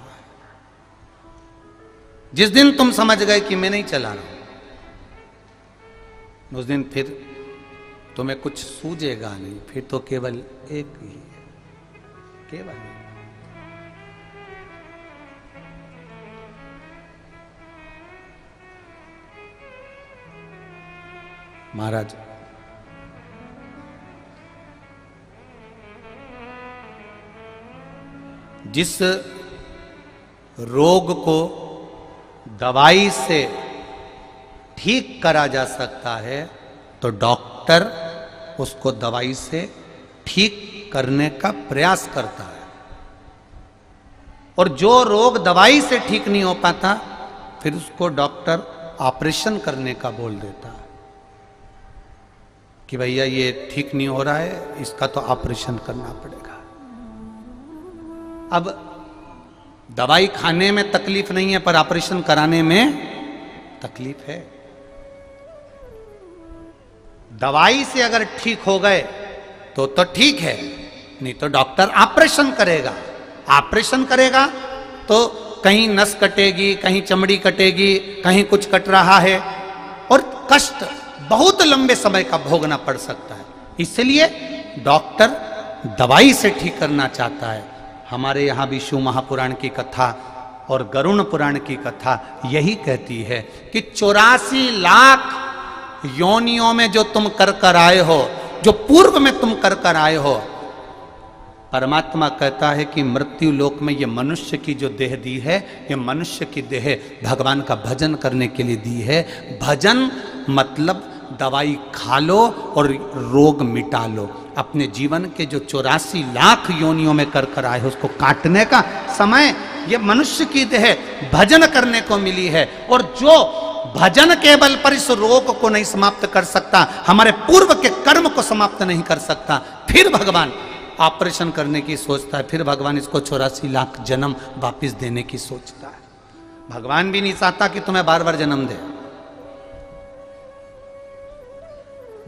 जिस दिन तुम समझ गए कि मैं नहीं चला रहा हूं, उस दिन फिर तुम्हें कुछ सूझेगा नहीं, फिर तो केवल एक ही है, केवल एक। महाराज जिस रोग को दवाई से ठीक करा जा सकता है, तो डॉक्टर उसको दवाई से ठीक करने का प्रयास करता है, और जो रोग दवाई से ठीक नहीं हो पाता, फिर उसको डॉक्टर ऑपरेशन करने का बोल देता है कि भैया ये ठीक नहीं हो रहा है, इसका तो ऑपरेशन करना पड़ेगा। अब दवाई खाने में तकलीफ नहीं है, पर ऑपरेशन कराने में तकलीफ है। दवाई से अगर ठीक हो गए तो ठीक है, नहीं तो डॉक्टर ऑपरेशन करेगा। ऑपरेशन करेगा तो कहीं नस कटेगी, कहीं चमड़ी कटेगी, कहीं कुछ कट रहा है, और कष्ट बहुत लंबे समय का भोगना पड़ सकता है। इसलिए डॉक्टर दवाई से ठीक करना चाहता है। हमारे यहाँ भी शिव महापुराण की कथा और गरुण पुराण की कथा यही कहती है कि 84 लाख योनियों में जो तुम कर आए हो, जो पूर्व में तुम कर आए हो, परमात्मा कहता है कि मृत्यु लोक में ये मनुष्य की जो देह दी है, ये मनुष्य की देह भगवान का भजन करने के लिए दी है। भजन मतलब दवाई खा लो और रोग मिटा लो। अपने जीवन के जो 84 लाख योनियों में कर आए हो, उसको काटने का समय ये मनुष्य की देह भजन करने को मिली है। और जो भजन के बल पर इस रोग को नहीं समाप्त कर सकता, हमारे पूर्व के कर्म को समाप्त नहीं कर सकता, फिर भगवान ऑपरेशन करने की सोचता है, फिर भगवान इसको 84 लाख जन्म वापिस देने की सोचता है। भगवान भी नहीं चाहता कि तुम्हें बार बार जन्म दे।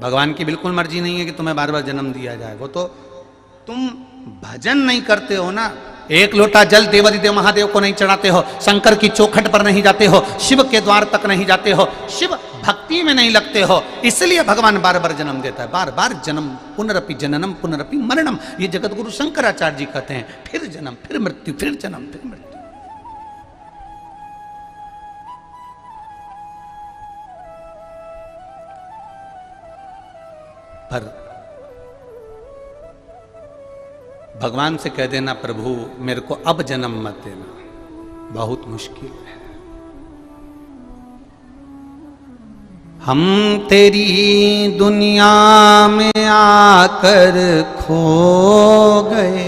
भगवान की बिल्कुल मर्जी नहीं है कि तुम्हें बार बार जन्म दिया जाए। वो तो तुम भजन नहीं करते हो ना, एक लोटा जल देवादिदेव महादेव को नहीं चढ़ाते हो, शंकर की चौखट पर नहीं जाते हो, शिव के द्वार तक नहीं जाते हो, शिव भक्ति में नहीं लगते हो, इसलिए भगवान बार बार जन्म देता है। बार बार जन्म, पुनरपि जननम पुनरपि मरणम, ये जगत गुरु शंकराचार्य जी कहते हैं। फिर जन्म, फिर मृत्यु, फिर जन्म, फिर मृत्यु। पर भगवान से कह देना, प्रभु मेरे को अब जन्म मत देना, बहुत मुश्किल है। हम तेरी दुनिया में आकर खो गए,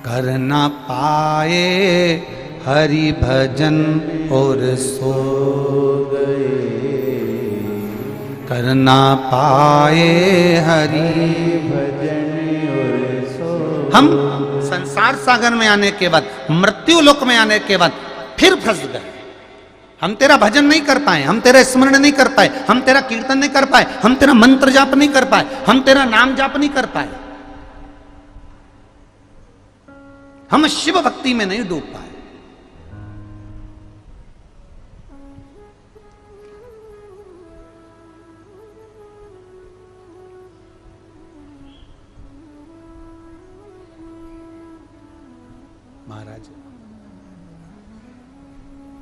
कर ना पाए हरि भजन और सो गए, कर ना पाए हरि भजन और सो। हम संसार सागर में आने के बाद, मृत्यु लोक में आने के बाद फिर फंस गए। हम तेरा भजन नहीं कर पाए, हम तेरा स्मरण नहीं कर पाए, हम तेरा कीर्तन नहीं कर पाए, हम तेरा मंत्र जाप नहीं कर पाए, हम तेरा नाम जाप नहीं कर पाए, हम शिव भक्ति में नहीं डूब पाए। महाराज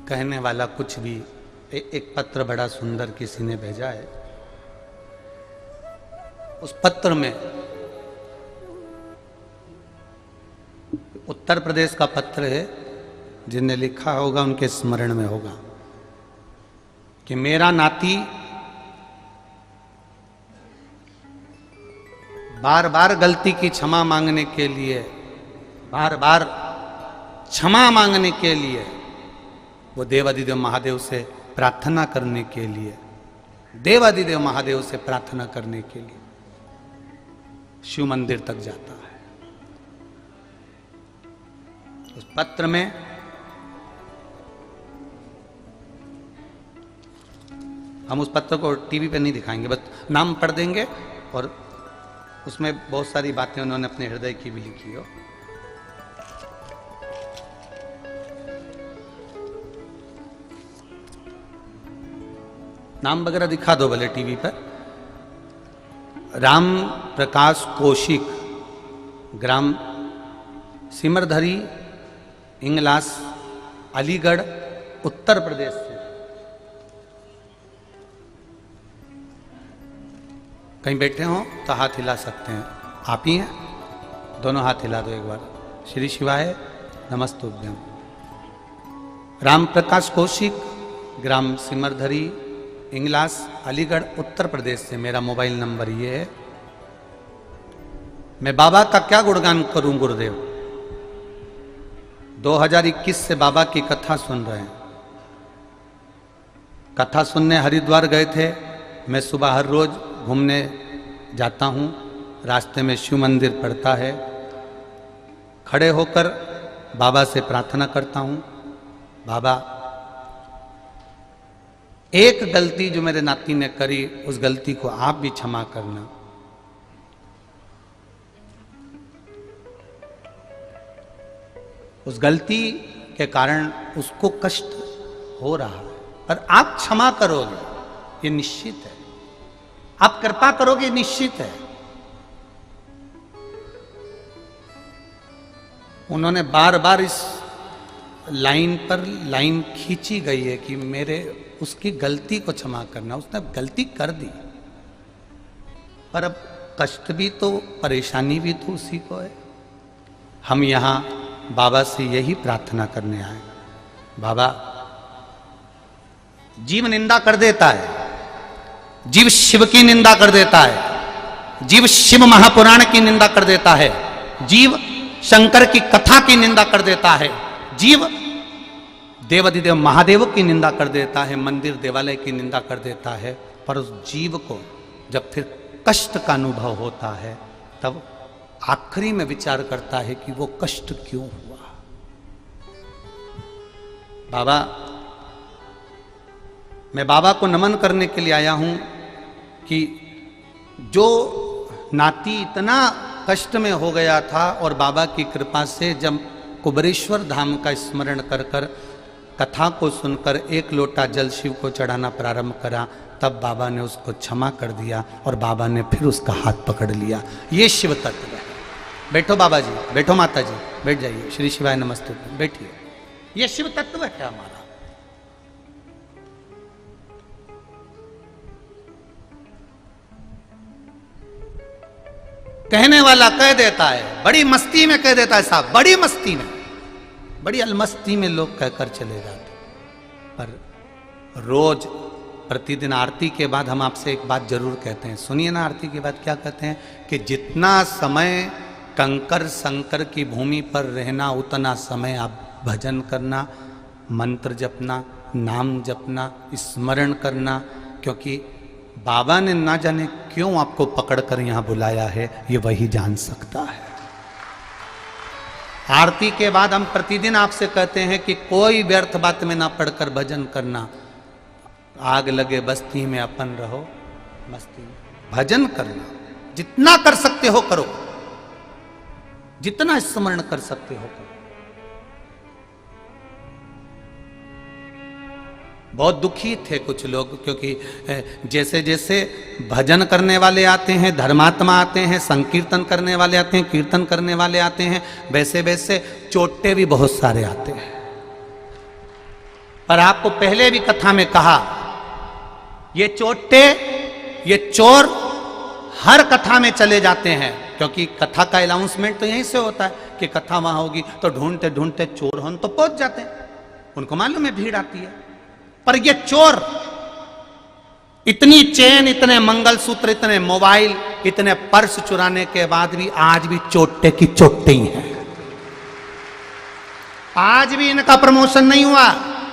कहने वाला कुछ भी, एक पत्र बड़ा सुंदर किसी ने भेजा है। उस पत्र में, उत्तर प्रदेश का पत्र है, जिनने लिखा होगा उनके स्मरण में होगा कि मेरा नाती बार बार गलती की क्षमा मांगने के लिए, बार बार क्षमा मांगने के लिए वो देवादिदेव महादेव से प्रार्थना करने के लिए, देवादिदेव महादेव से प्रार्थना करने के लिए शिव मंदिर तक जाता है। उस पत्र में हम उस पत्र को टीवी पे नहीं दिखाएंगे, बस नाम पढ़ देंगे और उसमें बहुत सारी बातें उन्होंने अपने हृदय की भी लिखी हो। नाम वगैरह दिखा दो भले टीवी पर। राम प्रकाश कौशिक, ग्राम सिमरधरी, इंगलास, अलीगढ़, उत्तर प्रदेश से। कहीं बैठे हो तो हाथ हिला सकते हैं। आप ही हैं, दोनों हाथ हिला दो एक बार। श्री शिवाय नमस्तुभ्यम। राम प्रकाश कौशिक, ग्राम सिमरधरी, इंगलास, अलीगढ़, उत्तर प्रदेश से। मेरा मोबाइल नंबर ये है। मैं बाबा का क्या गुणगान करूं गुरुदेव। 2021 से बाबा की कथा सुन रहे हैं। कथा सुनने हरिद्वार गए थे। मैं सुबह हर रोज घूमने जाता हूं, रास्ते में शिव मंदिर पड़ता है। खड़े होकर बाबा से प्रार्थना करता हूं, बाबा एक गलती जो मेरे नाती ने करी, उस गलती को आप भी क्षमा करना। उस गलती के कारण उसको कष्ट हो रहा है, पर आप क्षमा करोगे ये निश्चित है, आप कृपा करोगे निश्चित है। उन्होंने बार बार इस लाइन पर लाइन खींची गई है कि मेरे उसकी गलती को क्षमा करना। उसने गलती कर दी, पर अब कष्ट भी तो, परेशानी भी तो उसी को है। हम यहाँ बाबा से यही प्रार्थना करने आए। बाबा, जीव निंदा कर देता है, जीव शिव की निंदा कर देता है, जीव शिव महापुराण की निंदा कर देता है, जीव शंकर की कथा की निंदा कर देता है, जीव देवादिदेव महादेव की निंदा कर देता है, मंदिर देवालय की निंदा कर देता है। पर उस जीव को जब फिर कष्ट का अनुभव होता है, तब आखिरी में विचार करता है कि वो कष्ट क्यों हुआ। बाबा, मैं बाबा को नमन करने के लिए आया हूं कि जो नाती इतना कष्ट में हो गया था और बाबा की कृपा से जब कुबरेश्वर धाम का स्मरण कर कर कथा को सुनकर एक लोटा जल शिव को चढ़ाना प्रारंभ करा, तब बाबा ने उसको क्षमा कर दिया और बाबा ने फिर उसका हाथ पकड़ लिया। ये शिव तत्व है। बैठो बाबा जी, बैठो माता जी, बैठ जाइए। श्री शिवाय नमस्ते, बैठिए। ये शिव तत्व है हमारा। कहने वाला कह देता है, बड़ी मस्ती में कह देता है साहब, बड़ी मस्ती में, बड़ी अलमस्ती में लोग कहकर चले जाते। पर रोज प्रतिदिन आरती के बाद हम आपसे एक बात जरूर कहते हैं, सुनिए ना। आरती के बाद क्या कहते हैं कि जितना समय कंकर संकर की भूमि पर रहना, उतना समय आप भजन करना, मंत्र जपना, नाम जपना, स्मरण करना, क्योंकि बाबा ने ना जाने क्यों आपको पकड़कर यहां बुलाया है, ये वही जान सकता है। आरती के बाद हम प्रतिदिन आपसे कहते हैं कि कोई व्यर्थ बात में ना पढ़कर भजन करना। आग लगे बस्ती में अपन रहो मस्ती में, भजन करना। जितना कर सकते हो करो, जितना स्मरण कर सकते हो करो। बहुत दुखी थे कुछ लोग, क्योंकि जैसे जैसे भजन करने वाले आते हैं, धर्मात्मा आते हैं, संकीर्तन करने वाले आते हैं, कीर्तन करने वाले आते हैं, वैसे वैसे चोटे भी बहुत सारे आते हैं। पर आपको पहले भी कथा में कहा, ये चोटे, ये चोर हर कथा में चले जाते हैं, क्योंकि कथा का अनाउंसमेंट तो यहीं से होता है कि कथा वहां होगी, तो ढूंढते ढूंढते चोर हम तो पहुंच जाते हैं। उनको मालूम है भीड़ आती है। पर ये चोर इतनी चेन, इतने मंगलसूत्र, इतने मोबाइल, इतने पर्स चुराने के बाद भी आज भी चोटे की चोटे ही है। आज भी इनका प्रमोशन नहीं हुआ,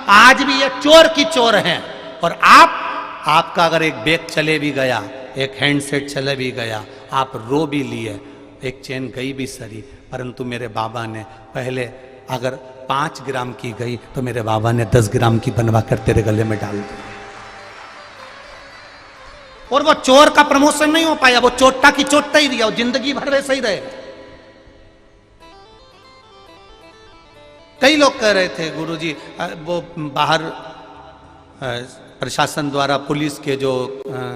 आज भी ये चोर की चोर हैं। और आपका अगर एक बैग चले भी गया, एक हैंडसेट चले भी गया, आप रो भी लिए, एक चेन गई भी सरी, परंतु मेरे बाबा ने पहले अगर 5 ग्राम की गई तो मेरे बाबा ने 10 ग्राम की बनवा कर तेरे गले में डाल दी। और वो चोर का प्रमोशन नहीं हो पाया, वो चोटा की चोटा ही दिया, वो जिंदगी भर वैसे ही रहे। कई लोग कह रहे थे गुरुजी, वो बाहर प्रशासन द्वारा पुलिस के जो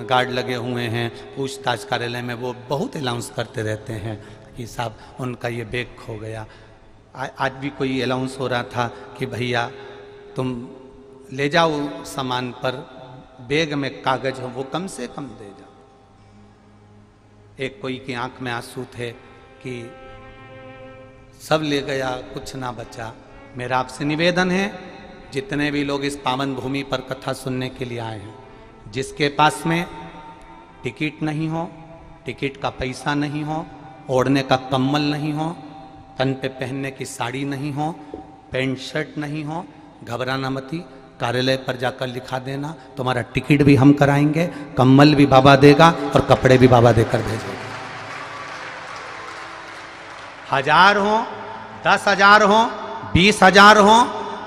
गार्ड लगे हुए हैं पूछताछ कार्यालय में, वो बहुत अनाउंस करते रहते हैं कि साहब उनका ये बैग खो गया। आज भी कोई अनाउंस हो रहा था कि भैया तुम ले जाओ सामान, पर बैग में कागज हो वो कम से कम दे जाओ। एक कोई की आंख में आंसू थे कि सब ले गया, कुछ ना बचा। मेरा आपसे निवेदन है, जितने भी लोग इस पावन भूमि पर कथा सुनने के लिए आए हैं, जिसके पास में टिकट नहीं हो, टिकट का पैसा नहीं हो, ओढ़ने का कम्बल नहीं हो, तन पे पहनने की साड़ी नहीं हो, पैंट शर्ट नहीं हो, घबराना मती, कार्यालय पर जाकर लिखा देना, तुम्हारा टिकट भी हम कराएंगे, कम्बल भी बाबा देगा और कपड़े भी बाबा देकर भेजेगा। 1000 हो, 10,000 हो, 20,000 हो,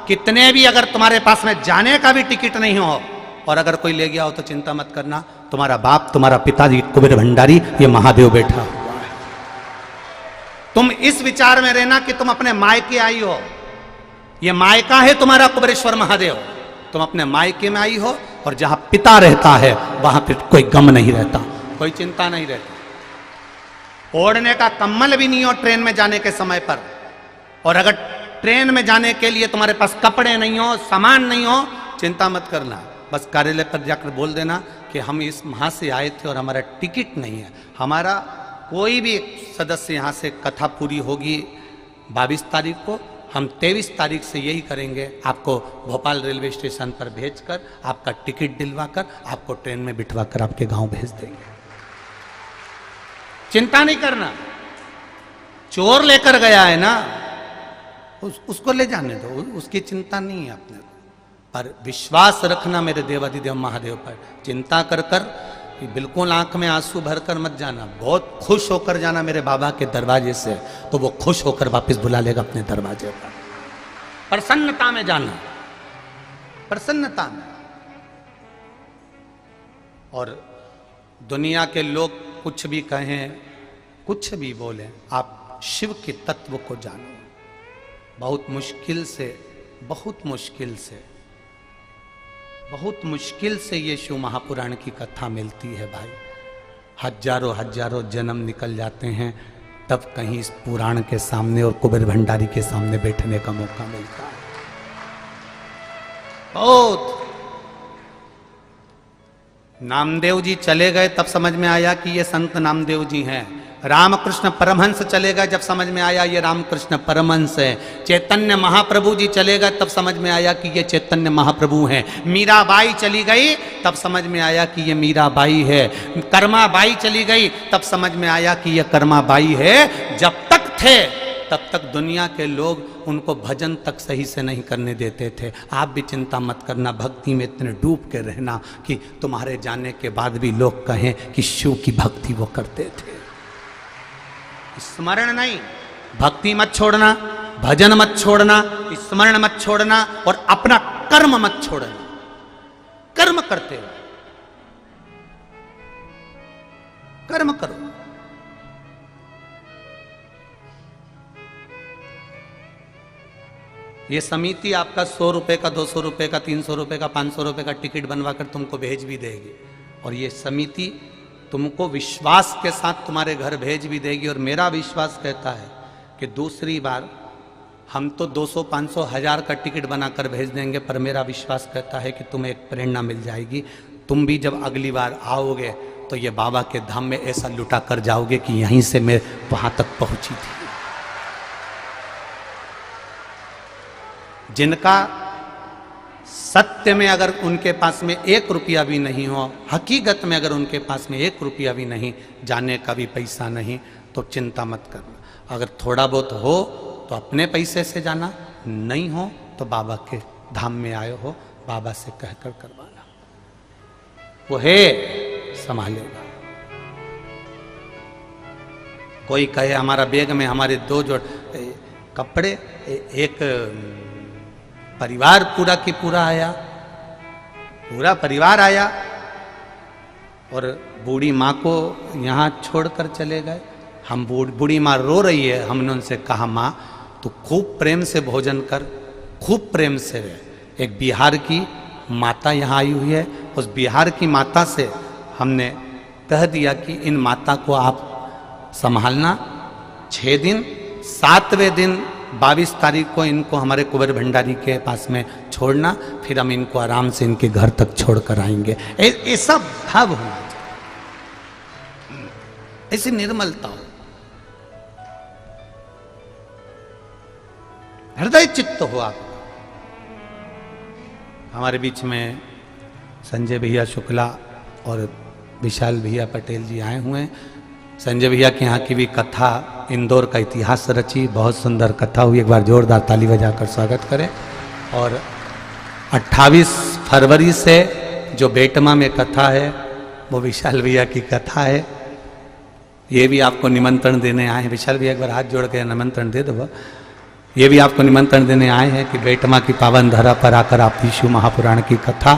कितने भी, अगर तुम्हारे पास में जाने का भी टिकट नहीं हो और अगर कोई ले गया हो तो चिंता मत करना, तुम्हारा बाप, तुम्हारा पिताजी कुबेर भंडारी, ये महादेव बैठा हुआ है। तुम इस विचार में रहना कि तुम अपने मायके आई हो, ये मायका है तुम्हारा कुबेरेश्वर महादेव। तुम अपने मायके में आई हो और जहां पिता रहता है वहां फिर कोई गम नहीं रहता, कोई चिंता नहीं रहती। ओढ़ने का कम्बल भी नहीं हो ट्रेन में जाने के समय पर, और अगर ट्रेन में जाने के लिए तुम्हारे पास कपड़े नहीं हो, सामान नहीं हो, चिंता मत करना, बस कार्यालय पर जाकर बोल देना कि हम इस वहां से आए थे और हमारा टिकट नहीं है। हमारा कोई भी सदस्य यहाँ से कथा पूरी होगी 22 तारीख को, हम 23 तारीख से यही करेंगे, आपको भोपाल रेलवे स्टेशन पर भेजकर आपका टिकट दिलवाकर आपको ट्रेन में बिठवाकर आपके गांव भेज देंगे। चिंता नहीं करना, चोर लेकर गया है ना, उसको ले जाने दो, उसकी चिंता नहीं है अपने को। पर विश्वास रखना मेरे देवाधिदेव महादेव पर, चिंता कर कर बिल्कुल आंख में आंसू भरकर मत जाना, बहुत खुश होकर जाना मेरे बाबा के दरवाजे से, तो वो खुश होकर वापस बुला लेगा अपने दरवाजे पर। प्रसन्नता में जाना, प्रसन्नता में। और दुनिया के लोग कुछ भी कहें, कुछ भी बोले, आप शिव के तत्व को जानो। बहुत मुश्किल से, बहुत मुश्किल से, बहुत मुश्किल से ये शिव महापुराण की कथा मिलती है भाई। हजारों हजारों जन्म निकल जाते हैं, तब कहीं इस पुराण के सामने और कुबेर भंडारी के सामने बैठने का मौका मिलता है। बहुत। नामदेव जी चले गए तब समझ में आया कि ये संत नामदेव जी हैं। रामकृष्ण परमहंस चले गए जब समझ में आया ये रामकृष्ण परमहंस है। चैतन्य महाप्रभु जी चले गए तब समझ में आया कि ये चैतन्य महाप्रभु हैं। मीराबाई चली गई तब समझ में आया कि ये मीराबाई है। कर्माबाई चली गई तब समझ में आया कि ये कर्माबाई है। जब तक थे तब तक दुनिया के लोग उनको भजन तक सही से नहीं करने देते थे। आप भी चिंता मत करना, भक्ति में इतने डूब के रहना कि तुम्हारे जाने के बाद भी लोग कहें कि शिव की भक्ति वो करते थे। स्मरण नहीं, भक्ति मत छोड़ना, भजन मत छोड़ना, स्मरण मत छोड़ना और अपना कर्म मत छोड़ना। कर्म करते रहो, कर्म करो। ये समिति आपका 100 रुपए का, 200 रुपए का, 300 रुपए का, 500 रुपए का टिकट बनवाकर तुमको भेज भी देगी। और ये समिति तुमको विश्वास के साथ तुम्हारे घर भेज भी देगी। और मेरा विश्वास कहता है कि दूसरी बार हम तो 200, 500, 1000 का टिकट बनाकर भेज देंगे, पर मेरा विश्वास कहता है कि तुम्हें एक प्रेरणा मिल जाएगी। तुम भी जब अगली बार आओगे तो ये बाबा के धाम में ऐसा लुटा कर जाओगे कि यहीं से मैं वहां तक पहुंची थी। जिनका सत्य में अगर उनके पास में 1 रुपया भी नहीं हो, हकीकत में अगर उनके पास में 1 रुपया भी नहीं, जाने का भी पैसा नहीं, तो चिंता मत करना। अगर थोड़ा बहुत हो तो अपने पैसे से जाना, नहीं हो तो बाबा के धाम में आए हो, बाबा से कहकर करवाना। वो है, संभालेगा। कोई कहे हमारा बैग में हमारे 2 जोड़ कपड़े, एक परिवार पूरा की पूरा आया, पूरा परिवार आया और बूढ़ी माँ को यहाँ छोड़कर चले गए। हम बूढ़ी माँ रो रही है, हमने उनसे कहा माँ तो खूब प्रेम से भोजन कर, खूब प्रेम से रह। एक बिहार की माता यहाँ आई हुई है, उस बिहार की माता से हमने कह दिया कि इन माता को आप संभालना 6 दिन, 7वें दिन 22 तारीख को इनको हमारे कुबेर भंडारी के पास में छोड़ना, फिर हम इनको आराम से इनके घर तक छोड़कर आएंगे। ऐसा भाव होना चाहिए, ऐसी निर्मलता हो, हृदय चित्त हो आप। हमारे बीच में संजय भैया शुक्ला और विशाल भैया पटेल जी आए हुए हैं। संजय भैया के यहाँ की भी कथा, इंदौर का इतिहास रची, बहुत सुंदर कथा हुई। एक बार जोरदार ताली बजाकर स्वागत करें। और 28 फरवरी से जो बेटमा में कथा है वो विशाल भैया की कथा है। ये भी आपको निमंत्रण देने आए हैं। विशाल भैया एक बार हाथ जोड़ के निमंत्रण दे दो। ये भी आपको निमंत्रण देने आए हैं कि बेटमा की पावन धरा पर आकर आप शिव महापुराण की कथा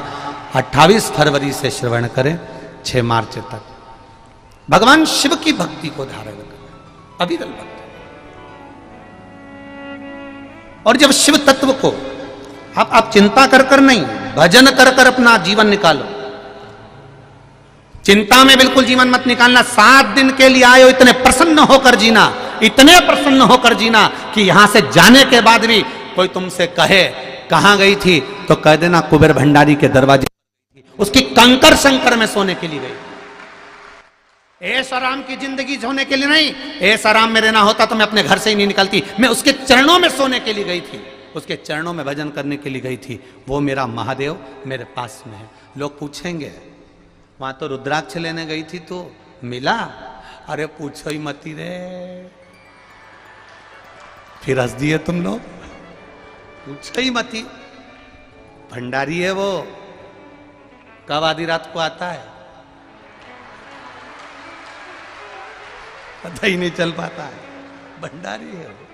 28 फरवरी से श्रवण करें, 6 मार्च तक। भगवान शिव की भक्ति को धारण करें, अविरल भक्ति। और जब शिव तत्व को आप चिंता कर कर नहीं, भजन कर कर अपना जीवन निकालो। चिंता में बिल्कुल जीवन मत निकालना। 7 दिन के लिए आए हो, इतने प्रसन्न होकर जीना, इतने प्रसन्न होकर जीना कि यहां से जाने के बाद भी कोई तुमसे कहे कहां गई थी तो कह देना कुबेर भंडारी के दरवाजे, उसकी कंकर शंकर में सोने के लिए गई। ऐश आराम की जिंदगी होने के लिए नहीं, ऐश आराम में रहना होता तो मैं अपने घर से ही नहीं निकलती। मैं उसके चरणों में सोने के लिए गई थी, उसके चरणों में भजन करने के लिए गई थी। वो मेरा महादेव मेरे पास में है। लोग पूछेंगे वहां तो रुद्राक्ष लेने गई थी तो मिला? अरे पूछो ही मती रे, फिर हंस दिए तुम लोग। पूछो ही मती, भंडारी है वो, कब आधी रात को आता है पता ही नहीं चल पाता है, भंडारी है वो।